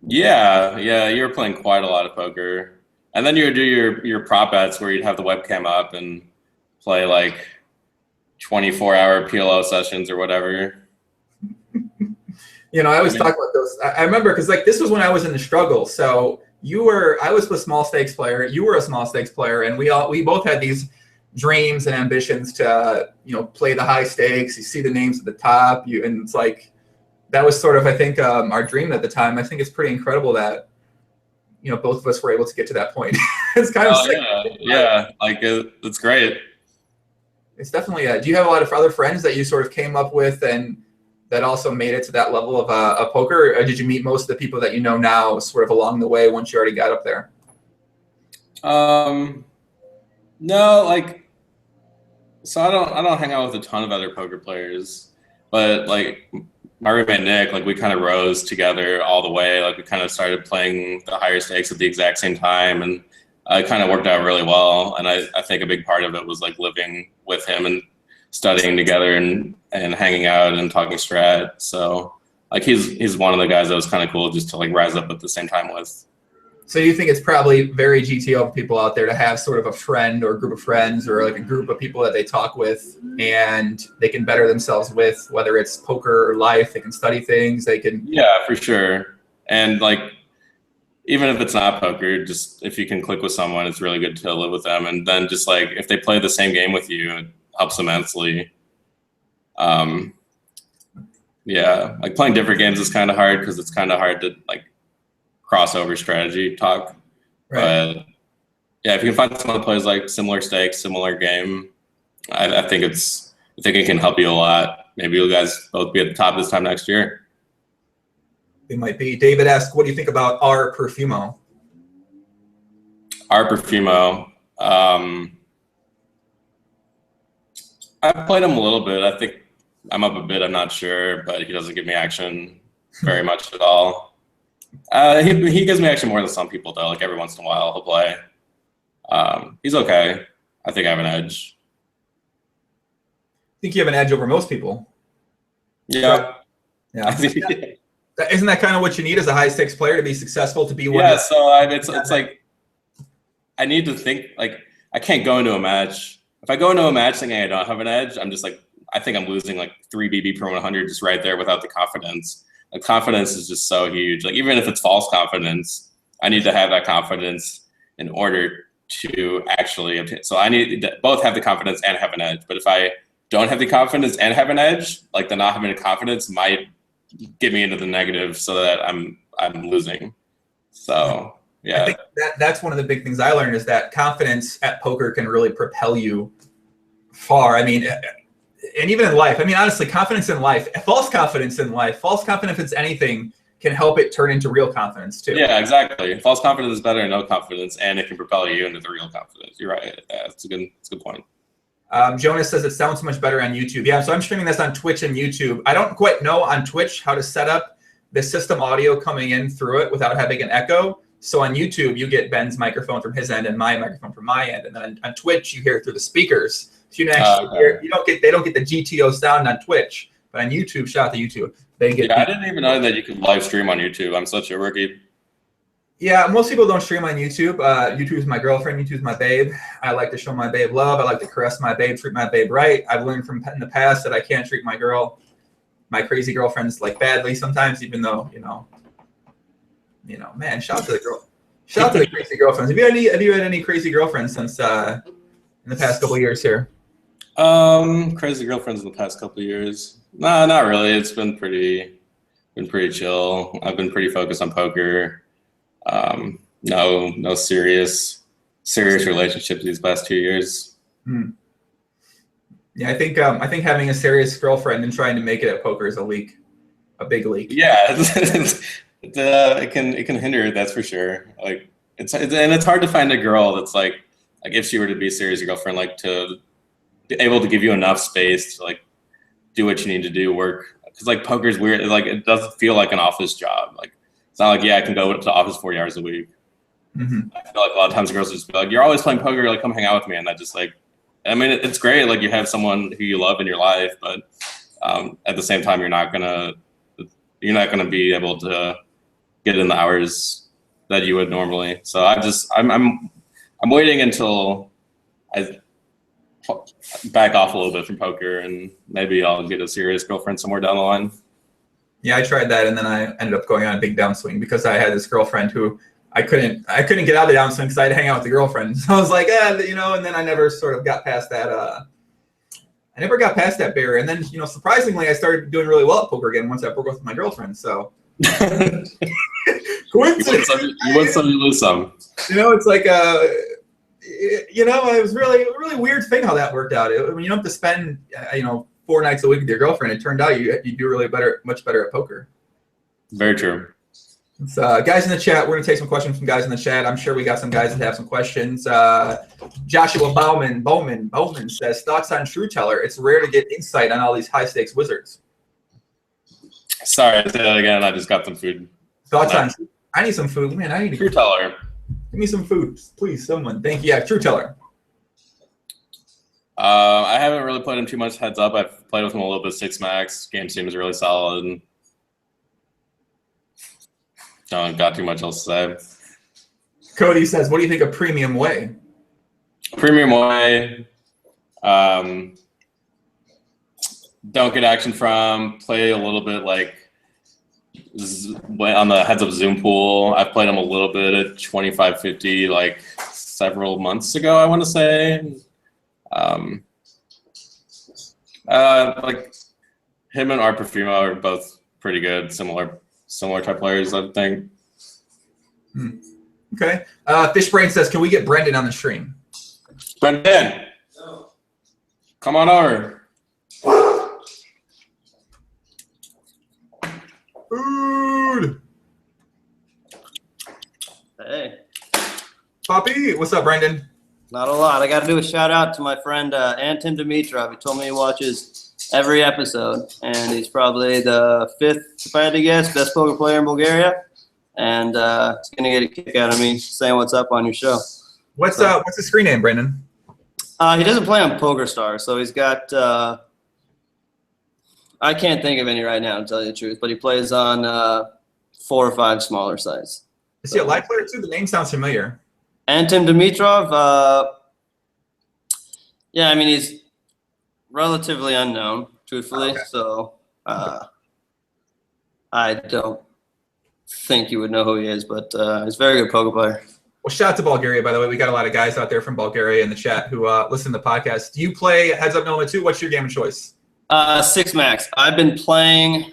Yeah, you were playing quite a lot of poker, and then you would do your prop bets where you'd have the webcam up and play like 24-hour PLO sessions or whatever.
I always talk about those. I remember because like this was when I was in the struggle. So I was a small stakes player. You were a small stakes player, and we both had these dreams and ambitions to play the high stakes. You see the names at the top, and it's like that was sort of I think our dream at the time. I think it's pretty incredible that both of us were able to get to that point. It's kind of sick.
Yeah, like it's great.
It's definitely. Do you have a lot of other friends that you sort of came up with and that also made it to that level of poker? Or did you meet most of the people that you know now sort of along the way once you already got up there?
No, like, so I don't hang out with a ton of other poker players, but like my roommate Nick, like we kind of rose together all the way. Like we kind of started playing the higher stakes at the exact same time, and it kind of worked out really well. And I think a big part of it was like living with him and studying together and hanging out and talking strat. So like he's one of the guys that was kind of cool just to like rise up at the same time with.
So you think it's probably very GTO for people out there to have sort of a friend or a group of friends or like a group of people that they talk with and they can better themselves with, whether it's poker or life, they can study things, they can.
Yeah, for sure. And like, even if it's not poker, just if you can click with someone, it's really good to live with them. And then just like, if they play the same game with you, it helps immensely. Yeah, like playing different games is kind of hard because it's kind of hard to like crossover strategy talk.
Right.
But yeah, if you can find someone that plays like similar stakes, similar game, I think it can help you a lot. Maybe you guys both be at the top this time next year.
It might be. David asked, what do you think about our Perfumo?
Our Perfumo. I've played him a little bit. I think I'm up a bit. I'm not sure, but he doesn't give me action very much at all. He gives me action more than some people, though. Like every once in a while, he'll play. He's okay. I think I have an edge.
I think you have an edge over most people.
Yeah.
Yeah. Isn't that kind of what you need as a high stakes player to be successful, to be one?
Yeah. So it's like I need to think like I can't go into a match. If I go into a match thinking I don't have an edge, I'm just like I think I'm losing like 3 BB per 100 just right there without the confidence. The confidence is just so huge. Like even if it's false confidence, I need to have that confidence in order to actually obtain. So I need to both have the confidence and have an edge. But if I don't have the confidence and have an edge, like the not having the confidence might get me into the negative so that I'm losing. So yeah.
I think that's one of the big things I learned is that confidence at poker can really propel you far. I mean, and even in life, I mean, honestly, confidence in life, false confidence in anything can help it turn into real confidence too.
Yeah, exactly. False confidence is better than no confidence, and it can propel you into the real confidence. You're right. Yeah, it's a good point.
Jonas says it sounds much better on YouTube. Yeah, so I'm streaming this on Twitch and YouTube. I don't quite know on Twitch how to set up the system audio coming in through it without having an echo. So on YouTube, you get Ben's microphone from his end and my microphone from my end, and then on Twitch, you hear it through the speakers. So you can actually hear. They don't get the GTO sound on Twitch, but on YouTube, shout out to YouTube. They get.
Yeah, I didn't even know that you could live stream on YouTube. I'm such a rookie.
Yeah, most people don't stream on YouTube. YouTube is my girlfriend. YouTube is my babe. I like to show my babe love. I like to caress my babe, treat my babe right. I've learned from in the past that I can't treat my crazy girlfriends like badly sometimes, even though man, shout out to the girl. Shout out to the crazy girlfriends. Have you had any crazy girlfriends since in the past couple of years here?
Crazy girlfriends in the past couple of years. Nah, not really. It's been pretty chill. I've been pretty focused on poker. No serious relationships these past 2 years.
Yeah, I think having a serious girlfriend and trying to make it at poker is a big leak.
Yeah, it can hinder it, that's for sure. Like it's hard to find a girl that's like if she were to be a serious girlfriend, like to be able to give you enough space to like do what you need to do, work. Because like poker's weird. Like it doesn't feel like an office job. Like it's not like I can go to the office 40 hours a week.
Mm-hmm.
I feel like a lot of times girls just be like, "You're always playing poker. Like come hang out with me," and that just like, I mean, it's great. Like you have someone who you love in your life, but at the same time, you're not gonna be able to get in the hours that you would normally. So I'm waiting until I back off a little bit from poker, and maybe I'll get a serious girlfriend somewhere down the line.
Yeah, I tried that, and then I ended up going on a big downswing because I had this girlfriend who I couldn't get out of the downswing because I had to hang out with the girlfriend. So I was like, and then I never sort of got past that. I never got past that barrier, and then surprisingly, I started doing really well at poker again once I broke up with my girlfriend. So. Coincidence.
You win some, you lose some.
It's like it was really weird thing how that worked out. When you don't have to spend 4 nights a week with your girlfriend, it turned out you do much better at poker. Very true. So, guys in the chat, we're gonna take some questions from guys in the chat. I'm sure we got some guys that have some questions. Joshua Bowman says thoughts on True Teller. It's rare to get insight on all these high stakes wizards.
Sorry, say that again. I just got some food.
Thoughts on? I need some food, man. I need
True Teller.
Give me some food, please, someone. Thank you. Yeah, True Teller.
I haven't really played him too much heads up. I've played with him a little bit 6 max. Game seems really solid. Don't got too much else to say.
Cody says, "What do you think of Premium Way?"
Premium Way. Don't get action from. Play a little bit like on the heads up Zoom pool. I've played him a little bit at 25.50 like several months ago, I want to say. Like him and Art Perfuma are both pretty good, similar type players, I think.
Okay. Fishbrain says, can we get Brendan on the stream?
Brendan, come on over.
Food.
Hey.
Poppy, what's up, Brendan?
Not a lot. I got to do a shout out to my friend Anton Dimitrov. He told me he watches every episode, and he's probably the 5th, if I had to guess, best poker player in Bulgaria. And he's gonna get a kick out of me saying what's up on your show.
What's the screen name, Brendan?
He doesn't play on PokerStars, so he's got. I can't think of any right now, to tell you the truth, but he plays on 4 or 5 smaller sites.
Is he a live player too? The name sounds familiar.
Anton Dimitrov, yeah, I mean, he's relatively unknown, truthfully. Okay. So I don't think you would know who he is, but he's a very good poker player.
Well, shout out to Bulgaria, by the way. We got a lot of guys out there from Bulgaria in the chat who listen to the podcast. Do you play Heads Up No Limit too? What's your game of choice?
6 max. I've been playing.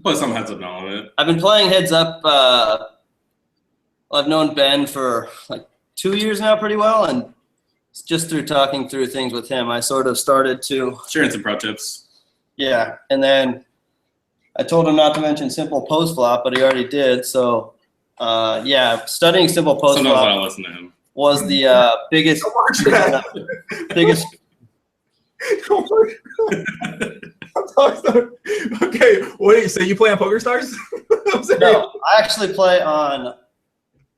Play some Heads Up No Limit.
I've been playing Heads Up. I've known Ben for like 2 years now pretty well, and just through talking through things with him, I sort of started to
sharing some pro tips.
Yeah, and then I told him not to mention simple post flop, but he already did. So yeah, studying simple post
Sometimes
flop
I don't listen to him.
was the biggest.
Okay, wait. So you play on PokerStars?
No, I actually play on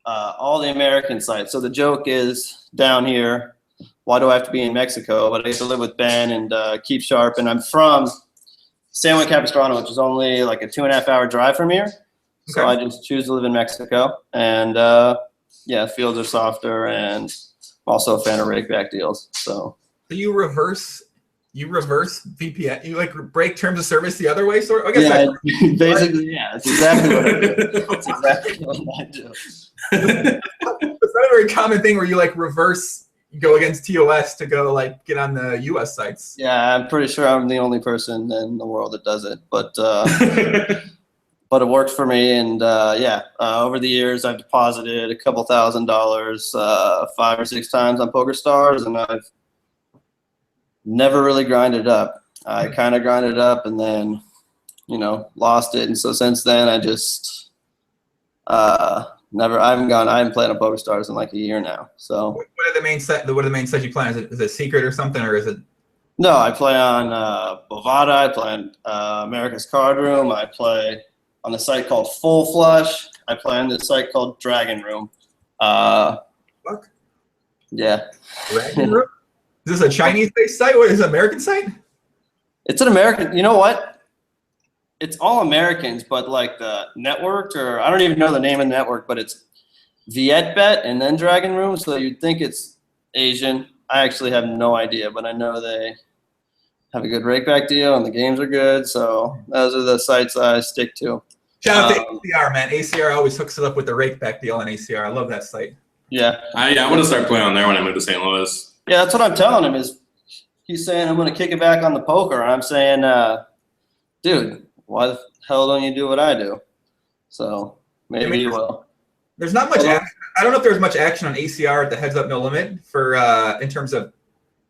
all the American sites. So the joke is down here. Why do I have to be in Mexico? But I used to live with Ben and Keep Sharp, and I'm from San Juan Capistrano, which is only like a 2.5-hour drive from here. So I just choose to live in Mexico, and yeah, fields are softer, and I'm also a fan of rakeback deals. So
you reverse VPN. You like break terms of service the other way, sort of. I guess
yeah, basically, yeah, that's exactly what I do. That's exactly what I do.
It's not a very common thing where you like reverse. Go against TOS to go like get on the US sites.
Yeah, I'm pretty sure I'm the only person in the world that does it, but but it worked for me, and yeah, over the years I've deposited a couple $1,000s 5 or 6 times on PokerStars, and I've never really grinded up. I kind of grinded up and then, you know, lost it, and so since then I just I haven't played on PokerStars in like a year now. So
what are the main sets you play on? Is it secret or something, or is it?
No, I play on Bovada. I play on America's Card Room. I play on a site called Full Flush. I play on this site called Dragon Room.
Fuck.
Yeah.
Dragon Room? Is this a Chinese-based site? What is it, an American site?
It's an American. You know what? It's all Americans, but like the network, or I don't even know the name of the network, but it's Vietbet and then Dragon Room. So you'd think it's Asian. I actually have no idea, but I know they have a good rakeback deal and the games are good. So those are the sites I stick to.
Shout out to ACR, man. ACR always hooks it up with the rakeback deal on ACR. I love that site.
Yeah.
I want to start playing on there when I move to St. Louis.
Yeah, that's what I'm telling him. Is he's saying I'm going to kick it back on the poker, and I'm saying, dude, why the hell don't you do what I do? So maybe you will.
There's not much action. I don't know if there's much action on ACR at the Heads Up No Limit for in terms of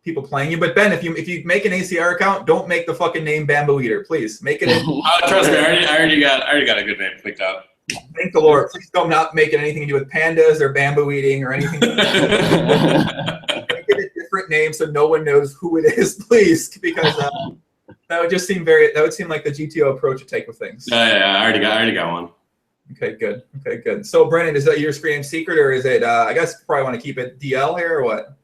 people playing you. But Ben, if you make an ACR account, don't make the fucking name Bambooeater, please. Make it.
Trust me, I already got a good name picked out.
Thank the Lord. Please don't not make it anything to do with pandas or bamboo eating or anything. Make it a different name so no one knows who it is, please, because that would just seem like the GTO approach to take with things.
Yeah, I already got one.
Okay, good. So Brennan, is that your screen name secret, or is it? I guess you probably want to keep it DL here, or what?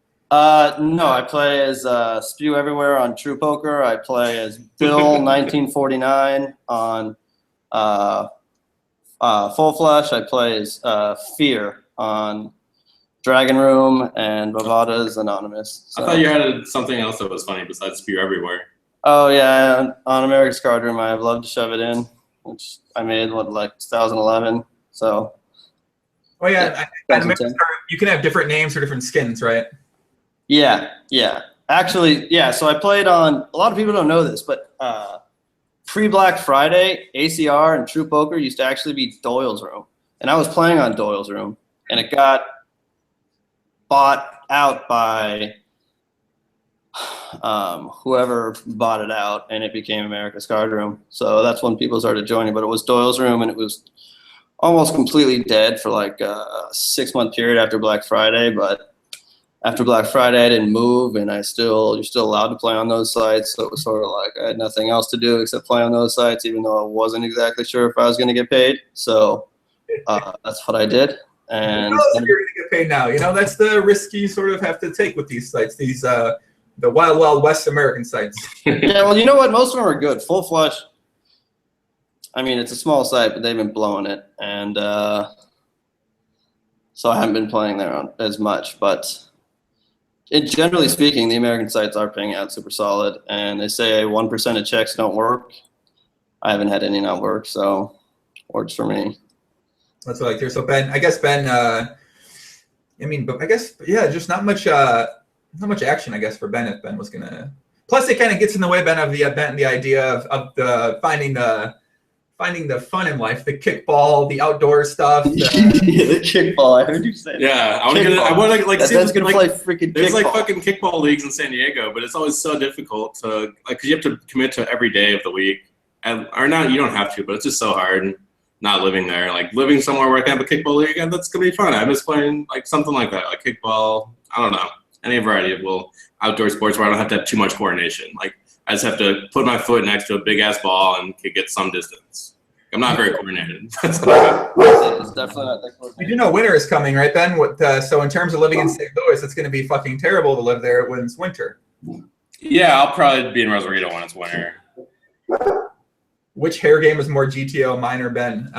No, I play as Spew Everywhere on True Poker. I play as Bill 1949 on Full Flush. I play as Fear on Dragon Room, and Bovada's Anonymous. So.
I thought you had something else that was funny besides Spew Everywhere.
Oh yeah, on America's Card Room, I've loved to shove it in, which I made like 2011. So. Oh
yeah, you can have different names for different skins, right? Yeah.
Actually, yeah. So I played on. A lot of people don't know this, but pre-Black Friday, ACR and True Poker used to actually be Doyle's room. And I was playing on Doyle's room, and it got bought out by whoever bought it out, and it became America's Card Room. So that's when people started joining, but it was Doyle's room, and it was almost completely dead for like a 6-month period after Black Friday. But after Black Friday, I didn't move, and you're still allowed to play on those sites. So it was sort of like I had nothing else to do except play on those sites, even though I wasn't exactly sure if I was going to get paid. So that's what I did. And
you're going to get paid now. You know, that's the risk you sort of have to take with these sites, these the Wild Wild West American sites.
Yeah, well, you know what? Most of them are good. Full Flush. I mean, it's a small site, but they've been blowing it, and so I haven't been playing there as much. But generally speaking, the American sites are paying out super solid, and they say 1% of checks don't work. I haven't had any not work, so works for me.
That's what I like here. So Ben, I guess Ben, but I guess just not much action, I guess, for Ben if Ben was gonna. Plus, it kind of gets in the way, Ben, of the event, the idea of the finding the fun in life, the kickball, the outdoor stuff.
The kickball. I heard you say.
Yeah, I want to like.
Ben's gonna play freaking.
There's
kickball.
like fucking kickball leagues in San Diego, but it's always so difficult to like, cause you have to commit to every day of the week, or not. You don't have to, but it's just so hard. Not living there, like living somewhere where I can have a kickball league, and that's gonna be fun. I miss playing like something like that, like kickball. I don't know, any variety of outdoor sports where I don't have to have too much coordination. Like I just have to put my foot next to a big ass ball and could get some distance. I'm not very coordinated.
It's definitely not that coordinated.
You do know winter is coming, right, Ben? So in terms of living in St. Louis, it's going to be fucking terrible to live there when it's winter.
Yeah, I'll probably be in Rosarito when it's winter.
Which hair game is more GTO, mine or Ben?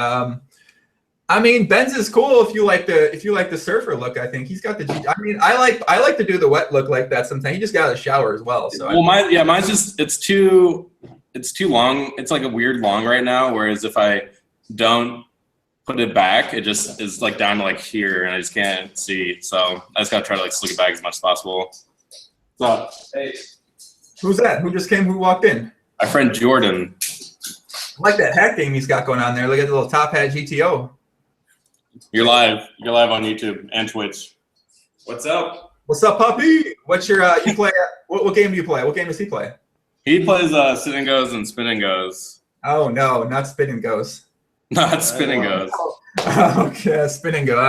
I mean, Ben's is cool if you like the surfer look. I think he's got the. I mean, I like to do the wet look like that sometimes. He just got out of the shower as well. So
mine's just it's too long. It's like a weird long right now. Whereas if I don't put it back, it just is like down to like here, and I just can't see. So I just gotta try to like slick it back as much as possible. So
hey, who's that? Who just came? Who walked in?
My friend Jordan.
I like that hat game he's got going on there. Look at the little top hat GTO.
You're live on YouTube and Twitch. What's up?
What's up, puppy? What's your you play? What game do you play? What game does he play?
He plays sit and goes and spin and goes.
Oh no, not spin and goes.
Not spin and goes.
Okay, spin and go.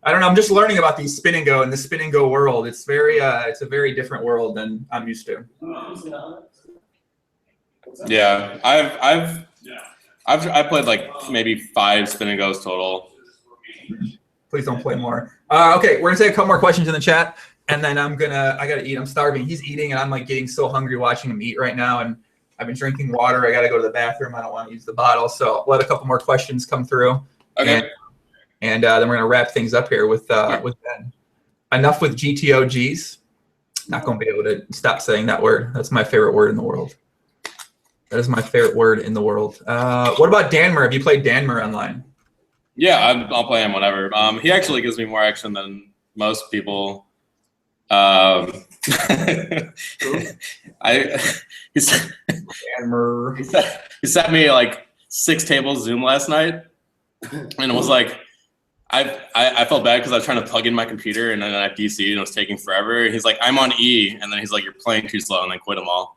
I don't know. I'm just learning about these spin and go and the spin and go world. It's it's a very different world than I'm used to.
Yeah, I've played like maybe 5 spin and goes total.
Please don't play more. Okay, we're gonna take a couple more questions in the chat, and then I gotta eat. I'm starving. He's eating, and I'm like getting so hungry watching him eat right now. And I've been drinking water. I gotta go to the bathroom. I don't want to use the bottle, so let a couple more questions come through.
Okay.
And then we're gonna wrap things up here with Ben. Enough with GTOGs. Not gonna be able to stop saying that word. That's my favorite word in the world. That is my favorite word in the world. What about Danmer? Have you played Danmer online?
Yeah, I'll play him whenever. He actually gives me more action than most people. He sent me like 6 tables Zoom last night, and it was like I felt bad because I was trying to plug in my computer, and then I DC'd and it was taking forever. And he's like, I'm on E, and then he's like, you're playing too slow, and then quit them all.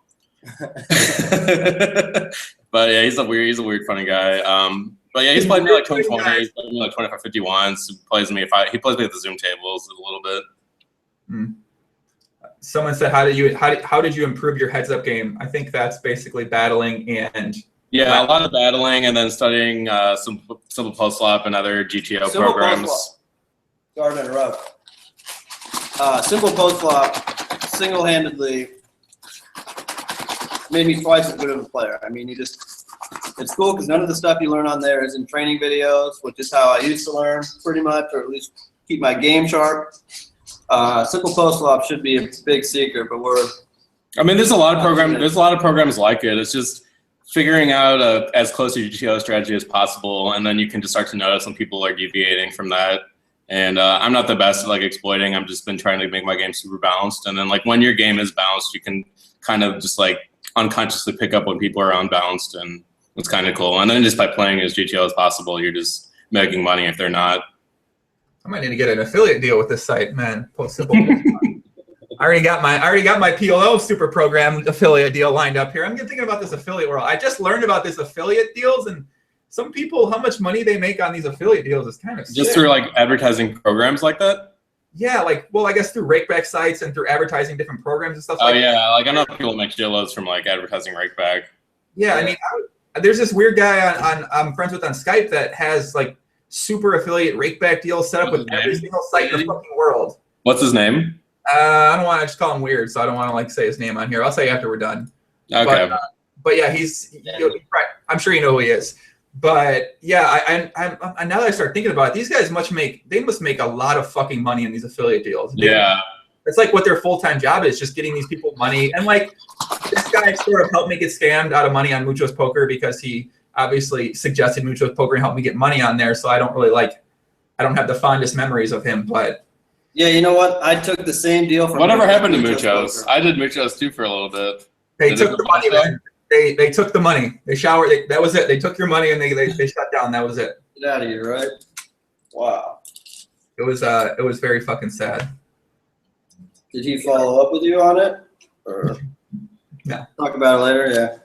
But yeah, he's a weird funny guy. But yeah, he's played me like 2020, he's played me like 25-51. So he plays me at the Zoom tables a little bit.
Someone said, how did you improve your heads up game? I think that's basically battling and
a lot of battling, and then studying some simple post flop and other GTO programs.
Sorry to interrupt. Simple post flop single-handedly made me twice as good of a player. I mean, it's cool because none of the stuff you learn on there is in training videos, which is how I used to learn pretty much, or at least keep my game sharp. Simple post flop should be a big secret, but
there's a lot of programs like it. It's just figuring out as close to GTO strategy as possible, and then you can just start to notice when people are deviating from that. And I'm not the best at like exploiting. I've just been trying to make my game super balanced, and then like when your game is balanced, you can kind of just like unconsciously pick up when people are unbalanced, and it's kind of cool. And then just by playing as GTO as possible, you're just making money if they're not.
I might need to get an affiliate deal with this site, man. Simple. I already got my PLO super program affiliate deal lined up here. I'm thinking about this affiliate world. I just learned about this affiliate deals, and some people, how much money they make on these affiliate deals is kind of
just
sick.
through like advertising programs like that.
Yeah, like, well, I guess through rakeback sites and through advertising different programs and stuff.
Oh yeah, like I know people make JLOs from like advertising rakeback.
Yeah, I mean, there's this weird guy I'm friends with on Skype that has like super affiliate rakeback deals set up with every single site in the fucking world.
What's his name?
I don't want to just call him weird, so I don't want to like say his name on here. I'll say after we're done.
Okay.
But yeah, I'm sure you know who he is. But yeah, I now that I start thinking about it, these guys must make a lot of fucking money in these affiliate deals. It's like what their full-time job is, just getting these people money. And like this guy sort of helped me get scammed out of money on Muchos Poker because he obviously suggested Muchos Poker and helped me get money on there. So I don't have the fondest memories of him, but.
Yeah, you know what? I took the same deal from.
Whatever happened to Muchos? I did Muchos too for a little bit.
They took the money, man. They took the money. They showered. That was it. They took your money and they shut down. That was it.
Get out of here, right? Wow.
It was very fucking sad.
Did he follow up with you on it? Or
no.
Talk about it later. Yeah.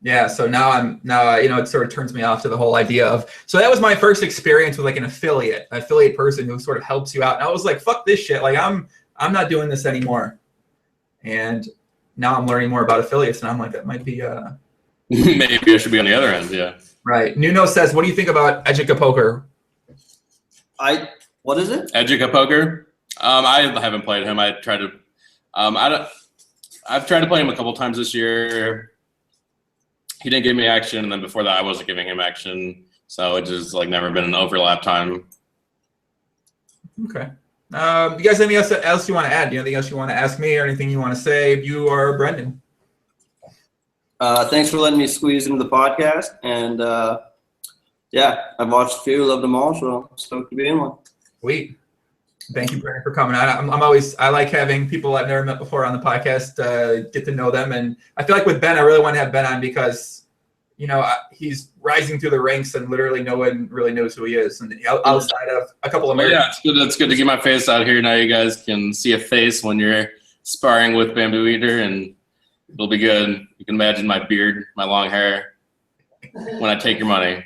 Yeah, so now it sort of turns me off to the whole idea of, so that was my first experience with like an affiliate person who sort of helps you out. And I was like, fuck this shit. Like I'm not doing this anymore. And now I'm learning more about affiliates and I'm like, that might be
maybe I should be on the other end, yeah.
Right. Nuno says, what do you think about Educa Poker?
What is it?
Educa Poker? I haven't played him. I've tried to play him a couple times this year. He didn't give me action, and then before that, I wasn't giving him action. So it just like never been an overlap time.
Okay. You guys, anything else you want to add? Do you have anything else you want to ask me or anything you want to say? You or Brendan?
Thanks for letting me squeeze into the podcast. And yeah, I've watched a few, loved them all, so I'm stoked to be in one.
Sweet. Thank you, Brendan, for coming on. I like having people I've never met before on the podcast, get to know them. And I feel like with Ben, I really want to have Ben on because, you know, he's rising through the ranks and literally no one really knows who he is. And outside of a couple of Americans.
Yeah, it's good to get my face out here. Now you guys can see a face when you're sparring with Bambooeater, and it'll be good. You can imagine my beard, my long hair when I take your money.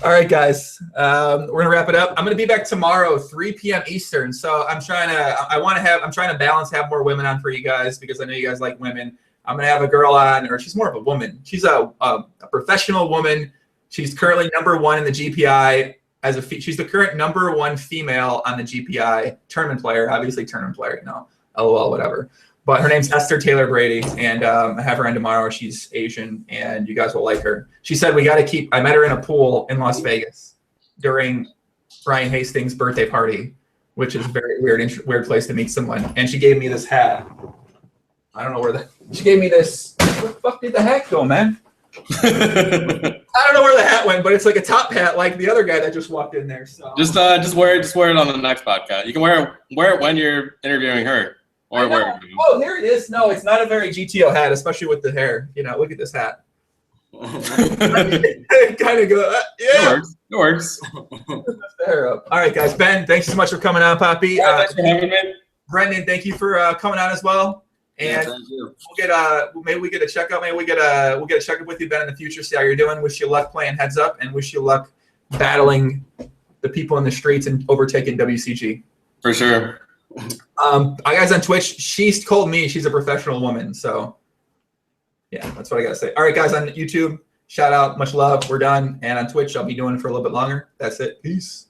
All right, guys, we're gonna wrap it up. I'm gonna be back tomorrow, 3 p.m. Eastern. So I'm trying to have more women on for you guys because I know you guys like women. I'm gonna have a girl on, or she's more of a woman. She's a professional woman. She's currently #1 in the GPI she's the current #1 female on the GPI tournament player. Obviously tournament player, you know, LOL, whatever. But her name's Esther Taylor Brady, and I have her on tomorrow. She's Asian, and you guys will like her. She said I met her in a pool in Las Vegas during Brian Hastings' birthday party, which is a very weird place to meet someone. And she gave me this hat. I don't know she gave me this. Where the fuck did the hat go, man? I don't know where the hat went, but it's like a top hat like the other guy that just walked in there. So
just wear it on the next podcast. You can wear it when you're interviewing her. Or where?
Oh, there it is. No, it's not a very GTO hat, especially with the hair. You know, look at this hat. Kind of go. Yeah,
it works.
The hair up. All right, guys. Ben, thanks so much for coming on, Poppy.
Thanks for having me.
Brendan, thank you for coming on as well. And we'll get maybe we get a checkup. Maybe we'll get a checkup with you, Ben, in the future. See how you're doing. Wish you luck playing heads up, and wish you luck battling the people in the streets and overtaking WCG.
For sure.
Guys on Twitch, she's told me she's a professional woman, so yeah, that's what I gotta say. All right, guys on YouTube, shout out, much love, we're done. And on Twitch, I'll be doing it for a little bit longer. That's it. Peace.